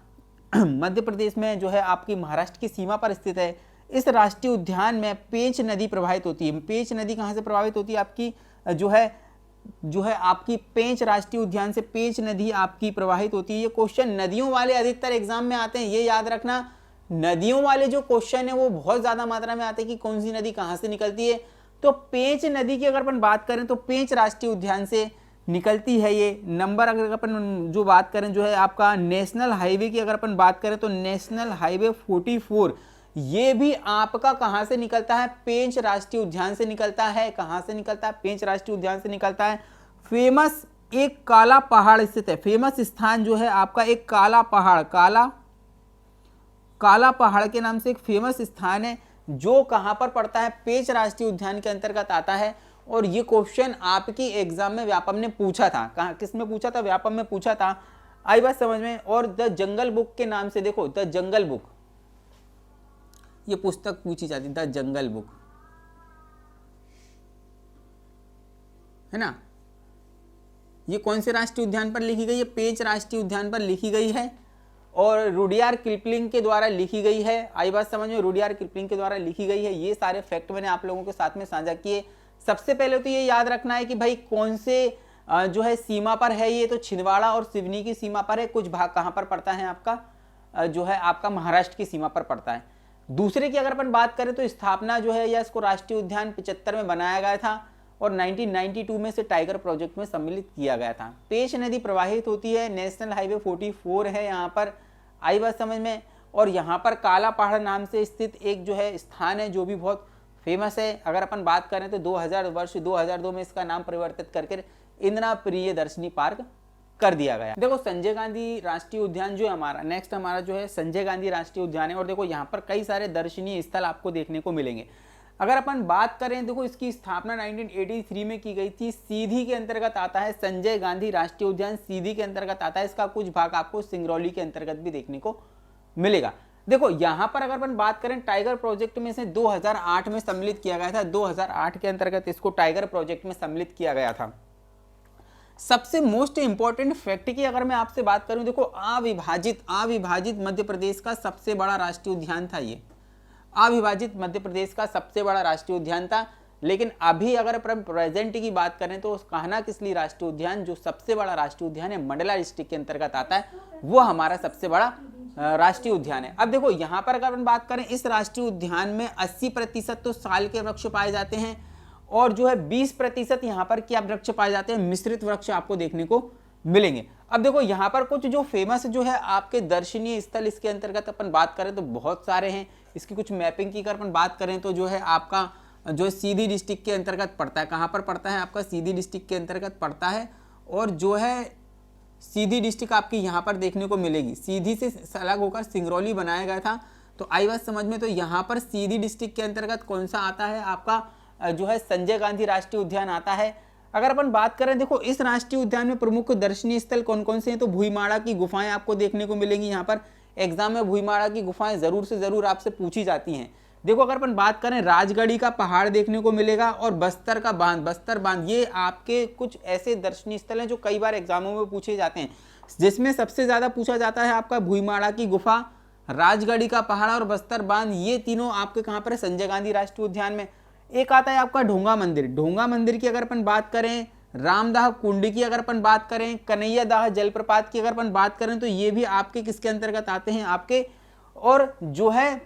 मध्य प्रदेश में, जो है आपकी महाराष्ट्र की सीमा पर स्थित है। इस राष्ट्रीय उद्यान में पेंच नदी प्रवाहित होती है। पेंच नदी कहाँ से प्रभावित होती है? आपकी जो है आपकी पेंच राष्ट्रीय उद्यान से पेंच नदी आपकी प्रवाहित होती है। ये क्वेश्चन नदियों वाले अधिकतर एग्जाम में आते हैं, ये याद रखना। नदियों वाले जो क्वेश्चन है वो बहुत ज्यादा मात्रा में आते हैं कि कौन सी नदी कहाँ से निकलती है। तो पेंच नदी की अगर अपन बात करें तो पेंच राष्ट्रीय उद्यान से निकलती है ये। नंबर अगर अपन जो बात करें जो है आपका नेशनल हाईवे की अगर अपन बात करें तो नेशनल हाईवे 44 ये भी आपका कहां से निकलता है? पेंच राष्ट्रीय उद्यान से निकलता है। कहां से निकलता है? पेंच राष्ट्रीय उद्यान से निकलता है। फेमस एक काला पहाड़ स्थित है। फेमस स्थान जो है आपका एक काला पहाड़, काला पहाड़ के नाम से एक फेमस स्थान है, जो कहां पर पड़ता है? पेंच राष्ट्रीय उद्यान के अंतर्गत आता है। और ये क्वेश्चन आपकी एग्जाम में व्यापम ने पूछा था। कहां, किस में पूछा था? व्यापम में पूछा था। आई बात समझ में। और द जंगल बुक के नाम से, देखो द जंगल बुक, ये पुस्तक पूछी जाती है, द जंगल बुक, है ना। ये कौन से राष्ट्रीय उद्यान पर लिखी गई है? पेंच राष्ट्रीय उद्यान पर लिखी गई है और रुडयार्ड किपलिंग के द्वारा लिखी गई है। आई बात समझ में? रुडयार्ड किपलिंग के द्वारा लिखी गई है। ये सारे फैक्ट मैंने आप लोगों के साथ में साझा किए। सबसे पहले तो ये याद रखना है कि भाई कौन से जो है सीमा पर है ये, तो छिंदवाड़ा और सिवनी की सीमा पर है। कुछ भाग कहां पर पड़ता है आपका? जो है आपका महाराष्ट्र की सीमा पर पड़ता है। दूसरे की अगर अपन बात करें तो स्थापना जो है या इसको राष्ट्रीय उद्यान 75 में बनाया गया था और 1992 में से टाइगर प्रोजेक्ट में सम्मिलित किया गया था। पेंच नदी प्रवाहित होती है, नेशनल हाईवे 44 है यहाँ पर। आई बात समझ में। और यहाँ पर काला पहाड़ नाम से स्थित एक जो है स्थान है जो भी बहुत फेमस है। अगर अपन बात करें तो 2002 में इसका नाम परिवर्तित करके इंदिरा प्रियदर्शनी पार्क कर दिया गया। देखो संजय गांधी राष्ट्रीय उद्यान जो है हमारा, नेक्स्ट हमारा जो है संजय गांधी राष्ट्रीय उद्यान है। और देखो यहाँ पर कई सारे दर्शनीय स्थल आपको देखने को मिलेंगे। अगर अपन बात करें, देखो इसकी स्थापना 1983 में की गई थी। सीधी के अंतर्गत आता है संजय गांधी राष्ट्रीय उद्यान, सीधी के अंतर्गत आता है। इसका कुछ भाग आपको सिंगरौली के अंतर्गत भी देखने को मिलेगा। देखो यहाँ पर अगर अपन बात करें टाइगर प्रोजेक्ट में से 2008 में सम्मिलित किया गया था। 2008 के अंतर्गत इसको टाइगर प्रोजेक्ट में सम्मिलित किया गया था। सबसे मोस्ट इंपॉर्टेंट फैक्ट की अगर मैं आपसे बात करूं, देखो अविभाजित मध्य प्रदेश का सबसे बड़ा राष्ट्रीय उद्यान था ये। अविभाजित मध्य प्रदेश का सबसे बड़ा राष्ट्रीय उद्यान था। लेकिन अभी अगर अपन प्रेजेंट की बात करें तो कान्हा किसली राष्ट्रीय उद्यान, जो सबसे बड़ा राष्ट्रीय उद्यान है, मंडला डिस्ट्रिक्ट के अंतर्गत आता है, वो हमारा सबसे बड़ा राष्ट्रीय उद्यान है। अब देखो यहाँ पर अगर अपन बात करें, इस राष्ट्रीय उद्यान में 80% तो साल के वृक्ष पाए जाते हैं और जो है 20% यहाँ पर क्या वृक्ष पाए जाते हैं? मिश्रित वृक्ष आपको देखने को मिलेंगे। अब देखो यहाँ पर कुछ जो फेमस जो है आपके दर्शनीय स्थल इसके अंतर्गत अपन बात करें तो बहुत सारे हैं। इसकी कुछ मैपिंग की अगर अपन बात करें तो जो है आपका जो है सीधी डिस्ट्रिक्ट के अंतर्गत पड़ता है। कहाँ पर पड़ता है? आपका सीधी डिस्ट्रिक्ट के अंतर्गत पड़ता है। और जो है सीधी डिस्ट्रिक्ट आपकी यहाँ पर देखने को मिलेगी। सीधी से अलग होकर सिंगरौली बनाया गया था। तो आई बात समझ में। तो यहाँ पर सीधी डिस्ट्रिक्ट के अंतर्गत कौन सा आता है? आपका जो है संजय गांधी राष्ट्रीय उद्यान आता है। अगर अपन बात करें, देखो इस राष्ट्रीय उद्यान में प्रमुख दर्शनीय स्थल कौन कौन से हैं? तो भुईमाड़ा की गुफाएं आपको देखने को मिलेंगी। यहाँ पर एग्जाम में भुईमाड़ा की गुफाएं जरूर से जरूर आपसे पूछी जाती हैं। देखो अगर अपन बात करें, राजगढ़ी का पहाड़ देखने को मिलेगा और बस्तर का बांध, बस्तर बांध, ये आपके कुछ ऐसे दर्शनीय स्थल हैं जो कई बार एग्जामों में पूछे जाते हैं। जिसमें सबसे ज्यादा पूछा जाता है आपका भुईमाड़ा की गुफा, राजगढ़ी का पहाड़ और बस्तर बांध। ये तीनों आपके कहाँ पर है? संजय गांधी राष्ट्रीय उद्यान में। एक आता है आपका ढोंगा मंदिर। ढोंगा मंदिर की अगर अपन बात करें, रामदाह कुंड की अगर अपन बात करें, कन्हैयादाह जलप्रपात की अगर अपन बात करें, तो ये भी आपके किसके अंतर्गत आते हैं? आपके और जो है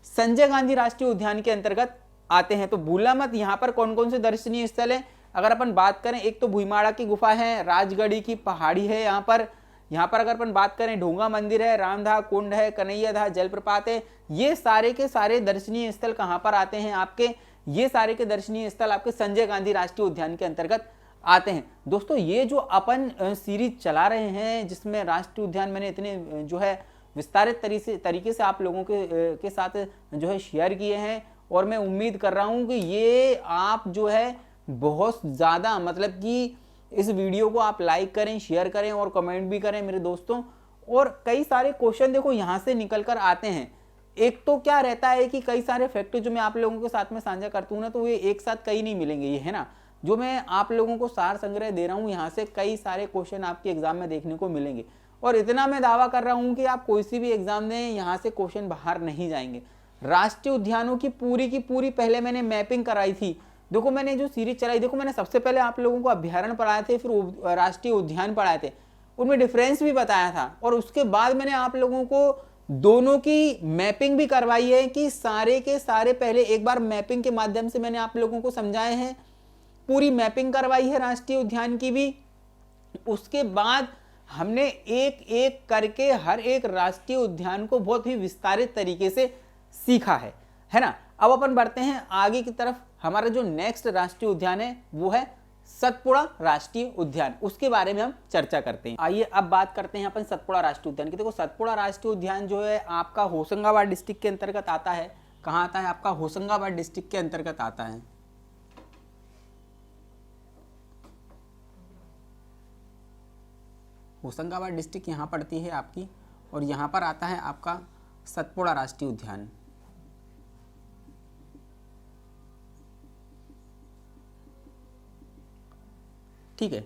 संजय गांधी राष्ट्रीय उद्यान के अंतर्गत आते हैं। तो भूला मत यहाँ पर कौन कौन से दर्शनीय स्थल है। अगर अपन बात करें, एक तो भुईमाड़ा की गुफा है, राजगढ़ी की पहाड़ी है यहाँ पर, यहाँ पर अगर अपन बात करें ढोंगा मंदिर है, रामधा कुंड है, कन्हैयाधा जलप्रपात है, ये सारे के सारे दर्शनीय स्थल कहाँ पर आते हैं आपके, ये सारे के दर्शनीय स्थल आपके संजय गांधी राष्ट्रीय उद्यान के अंतर्गत आते हैं। दोस्तों ये जो अपन सीरीज चला रहे हैं जिसमें राष्ट्रीय उद्यान मैंने इतने जो है विस्तारित तरीके से आप लोगों के साथ जो है शेयर किए हैं, और मैं उम्मीद कर रहा हूं कि ये आप जो है बहुत ज़्यादा मतलब कि इस वीडियो को आप लाइक करें, शेयर करें और कमेंट भी करें मेरे दोस्तों। और कई सारे क्वेश्चन देखो यहाँ से निकल कर आते हैं। एक तो क्या रहता है कि कई सारे फैक्ट जो मैं आप लोगों के साथ में साझा करता हूँ ना, तो ये एक साथ कहीं नहीं मिलेंगे, ये है ना, जो मैं आप लोगों को सार संग्रह दे रहा हूँ, यहाँ से कई सारे क्वेश्चन आपके एग्जाम में देखने को मिलेंगे। और इतना मैं दावा कर रहा हूँ कि आप कोई सी भी एग्जाम दें, यहाँ से क्वेश्चन बाहर नहीं जाएंगे। राष्ट्रीय उद्यानों की पूरी पहले मैंने मैपिंग कराई थी। देखो मैंने जो सीरीज चलाई, देखो मैंने सबसे पहले आप लोगों को अभ्यारण्य पढ़ाए थे, फिर राष्ट्रीय उद्यान पढ़ाए थे, उनमें डिफरेंस भी बताया था, और उसके बाद मैंने आप लोगों को दोनों की मैपिंग भी करवाई है कि सारे के सारे पहले एक बार मैपिंग के माध्यम से मैंने आप लोगों को समझाए हैं, पूरी मैपिंग करवाई है राष्ट्रीय उद्यान की भी। उसके बाद हमने एक एक करके हर एक राष्ट्रीय उद्यान को बहुत ही विस्तारित तरीके से सीखा है ना। अब अपन बढ़ते हैं आगे की तरफ। हमारा जो नेक्स्ट राष्ट्रीय उद्यान है वो है सतपुड़ा राष्ट्रीय उद्यान, उसके बारे में हम चर्चा करते हैं। आइए अब बात करते हैं अपन सतपुड़ा राष्ट्रीय उद्यान की। देखो सतपुड़ा राष्ट्रीय उद्यान जो है आपका होशंगाबाद डिस्ट्रिक्ट के अंतर्गत आता है। कहाँ आता है आपका? होशंगाबाद डिस्ट्रिक्ट के अंतर्गत आता है। होशंगाबाद डिस्ट्रिक्ट यहाँ पड़ती है आपकी, और यहाँ पर आता है आपका सतपुड़ा राष्ट्रीय उद्यान। ठीक है,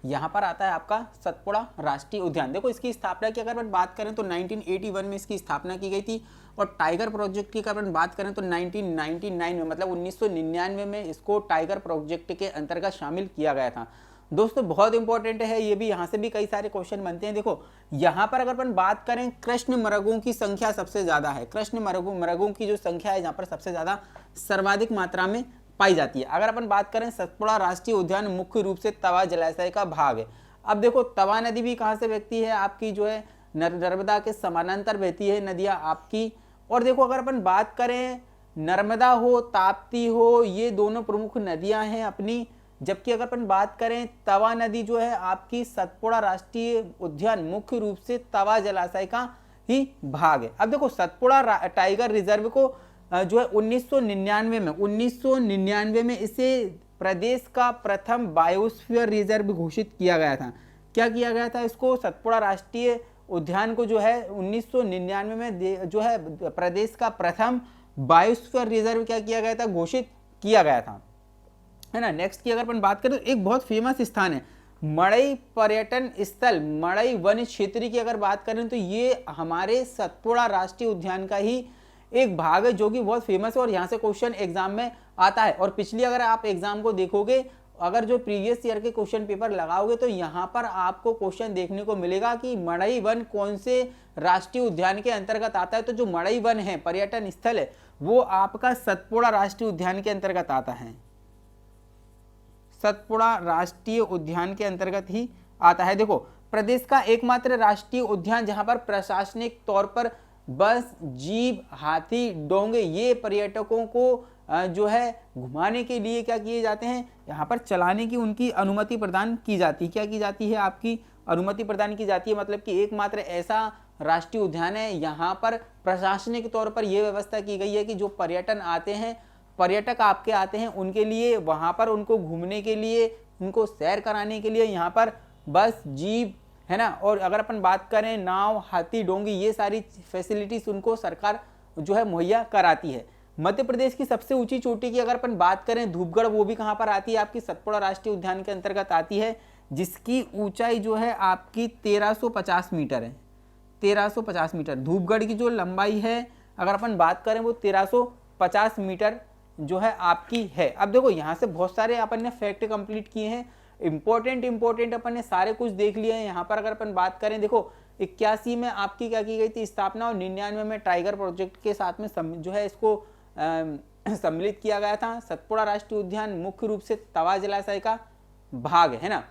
यहाँ पर आता है आपका सतपुड़ा राष्ट्रीय उद्यान। देखो इसकी स्थापना की अगर अपन बात करें तो 1981 में इसकी स्थापना की गई थी, और टाइगर प्रोजेक्ट की अगर अपन बात करें तो 1999 में मतलब 1999 में इसको टाइगर प्रोजेक्ट के अंतर्गत शामिल किया गया था। दोस्तों बहुत इंपॉर्टेंट है ये भी, यहाँ से भी कई सारे क्वेश्चन बनते हैं। देखो यहाँ पर अगर अपन बात करें कृष्ण मृगों की संख्या सबसे ज्यादा है, कृष्ण मृगों की जो संख्या है यहाँ पर सबसे ज्यादा सर्वाधिक मात्रा में पाई जाती है। अगर अपन बात करें सतपुड़ा राष्ट्रीय उद्यान मुख्य रूप से तवा जलाशय का भाग है। अब देखो तवा नदी भी कहाँ से बहती है आपकी, जो है नर्मदा के समानांतर बहती है नदियाँ आपकी। और देखो अगर अपन बात करें नर्मदा हो ताप्ती हो, ये दोनों प्रमुख नदियां हैं अपनी, जबकि अगर अपन बात करें तवा नदी जो है आपकी सतपुड़ा राष्ट्रीय उद्यान मुख्य रूप से तवा जलाशय का ही भाग है। अब देखो सतपुड़ा टाइगर रिजर्व को जो है 1999 में इसे प्रदेश का प्रथम बायोस्फीयर रिजर्व घोषित किया गया था। क्या किया गया था इसको? सतपुड़ा राष्ट्रीय उद्यान को जो है 1999 में जो है प्रदेश का प्रथम बायोस्फीयर रिजर्व क्या किया गया था? घोषित किया गया था, है ना। नेक्स्ट की अगर अपन बात करें तो एक बहुत फेमस स्थान है मड़ई पर्यटन स्थल, मड़ई वन क्षेत्र की अगर बात करें तो ये हमारे सतपुड़ा राष्ट्रीय उद्यान का ही एक भाग है जो कि बहुत फेमस है, और यहाँ से क्वेश्चन एग्जाम में आता है। और पिछली अगर आप एग्जाम को देखोगे, अगर जो प्रीवियस ईयर के क्वेश्चन पेपर लगाओगे तो यहाँ पर आपको क्वेश्चन देखने को मिलेगा कि मड़ई वन कौन से राष्ट्रीय उद्यान के अंतर्गत आता है। तो जो मड़ई वन है पर्यटन स्थल है वो आपका सतपुड़ा राष्ट्रीय उद्यान के अंतर्गत आता है, सतपुड़ा राष्ट्रीय उद्यान के अंतर्गत ही आता है। देखो प्रदेश का एकमात्र राष्ट्रीय उद्यान जहां पर प्रशासनिक तौर पर बस, जीप, हाथी, डोंगे ये पर्यटकों को जो है घुमाने के लिए क्या किए जाते हैं, यहाँ पर चलाने की उनकी अनुमति प्रदान की जाती है। क्या की जाती है? आपकी अनुमति प्रदान की जाती है, मतलब कि एकमात्र ऐसा राष्ट्रीय उद्यान है यहाँ पर प्रशासनिक तौर पर यह व्यवस्था की गई है कि जो पर्यटक आपके आते हैं उनके लिए वहाँ पर उनको घूमने के लिए, उनको सैर कराने के लिए यहाँ पर बस, जीप, है ना, और अगर अपन बात करें नाव, हाथी, डोंगी ये सारी फैसिलिटीज उनको सरकार जो है मुहैया कराती है। मध्य प्रदेश की सबसे ऊंची चोटी की अगर अपन बात करें धूपगढ़, वो भी कहाँ पर आती है? आपकी सतपुड़ा राष्ट्रीय उद्यान के अंतर्गत आती है, जिसकी ऊंचाई जो है आपकी 1350 मीटर है, 1350 मीटर। धूपगढ़ की जो लंबाई है अगर अपन बात करें वो 1350 मीटर जो है आपकी है। अब देखो यहाँ से बहुत सारे अपन ने फैक्ट कंप्लीट किए हैं, इंपॉर्टेंट अपन ने सारे कुछ देख लिए हैं। यहाँ पर अगर अपन बात करें, देखो 81 में आपकी क्या की गई थी स्थापना, और 99 में टाइगर प्रोजेक्ट के साथ में जो है इसको सम्मिलित किया गया था। सतपुड़ा राष्ट्रीय उद्यान मुख्य रूप से तवा जलाशय का भाग है ना।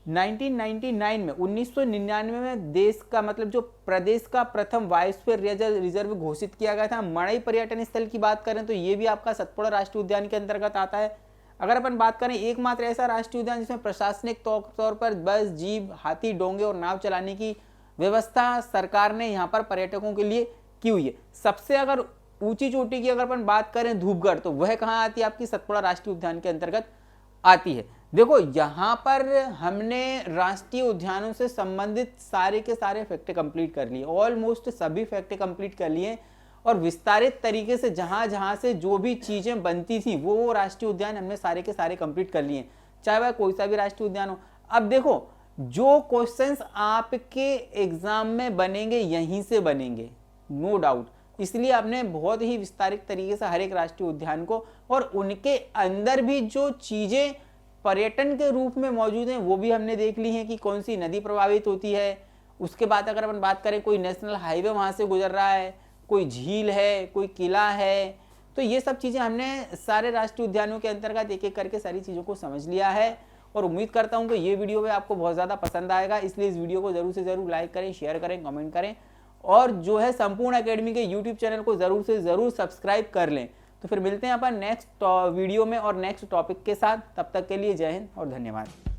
1999 में 1999 में देश का मतलब जो प्रदेश का प्रथम बायोस्फीयर रिजर्व घोषित किया गया था। मड़ई पर्यटन स्थल की बात करें तो ये भी आपका सतपुड़ा राष्ट्रीय उद्यान के अंतर्गत आता है। अगर अपन बात करें एकमात्र ऐसा राष्ट्रीय उद्यान जिसमें प्रशासनिक तौर पर बस, जीप, हाथी, डोंगे और नाव चलाने की व्यवस्था सरकार ने यहाँ पर पर्यटकों के लिए की हुई है। सबसे अगर ऊंची चोटी की अगर अपन बात करें धूपगढ़, तो वह कहाँ आती है, आपकी सतपुड़ा राष्ट्रीय उद्यान के अंतर्गत आती है। देखो यहाँ पर हमने राष्ट्रीय उद्यानों से संबंधित सारे के सारे फैक्ट कंप्लीट कर लिए, ऑलमोस्ट सभी फैक्ट कंप्लीट कर लिए और विस्तारित तरीके से जहां जहां से जो भी चीजें बनती थी वो राष्ट्रीय उद्यान हमने सारे के सारे कंप्लीट कर लिए, चाहे वह कोई सा भी राष्ट्रीय उद्यान हो। अब देखो जो क्वेश्चंस आपके एग्जाम में बनेंगे यहीं से बनेंगे, नो डाउट, इसलिए आपने बहुत ही विस्तारित तरीके से हर एक राष्ट्रीय उद्यान को और उनके अंदर भी जो चीजें पर्यटन के रूप में मौजूद हैं वो भी हमने देख ली हैं कि कौन सी नदी प्रभावित होती है। उसके बाद अगर अपन बात करें कोई नेशनल हाईवे वहां से गुजर रहा है, कोई झील है, कोई किला है, तो ये सब चीजें हमने सारे राष्ट्रीय उद्यानों के अंतर्गत एक एक करके सारी चीजों को समझ लिया है। और उम्मीद करता हूं कि ये वीडियो भी आपको बहुत ज्यादा पसंद आएगा, इसलिए इस वीडियो को जरूर से जरूर लाइक करें, शेयर करें, कमेंट करें और जो है संपूर्ण एकेडमी के यूट्यूब चैनल को जरूर से जरूर सब्सक्राइब कर लें। तो फिर मिलते हैं अपन नेक्स्ट वीडियो में और नेक्स्ट टॉपिक के साथ, तब तक के लिए जय हिंद और धन्यवाद।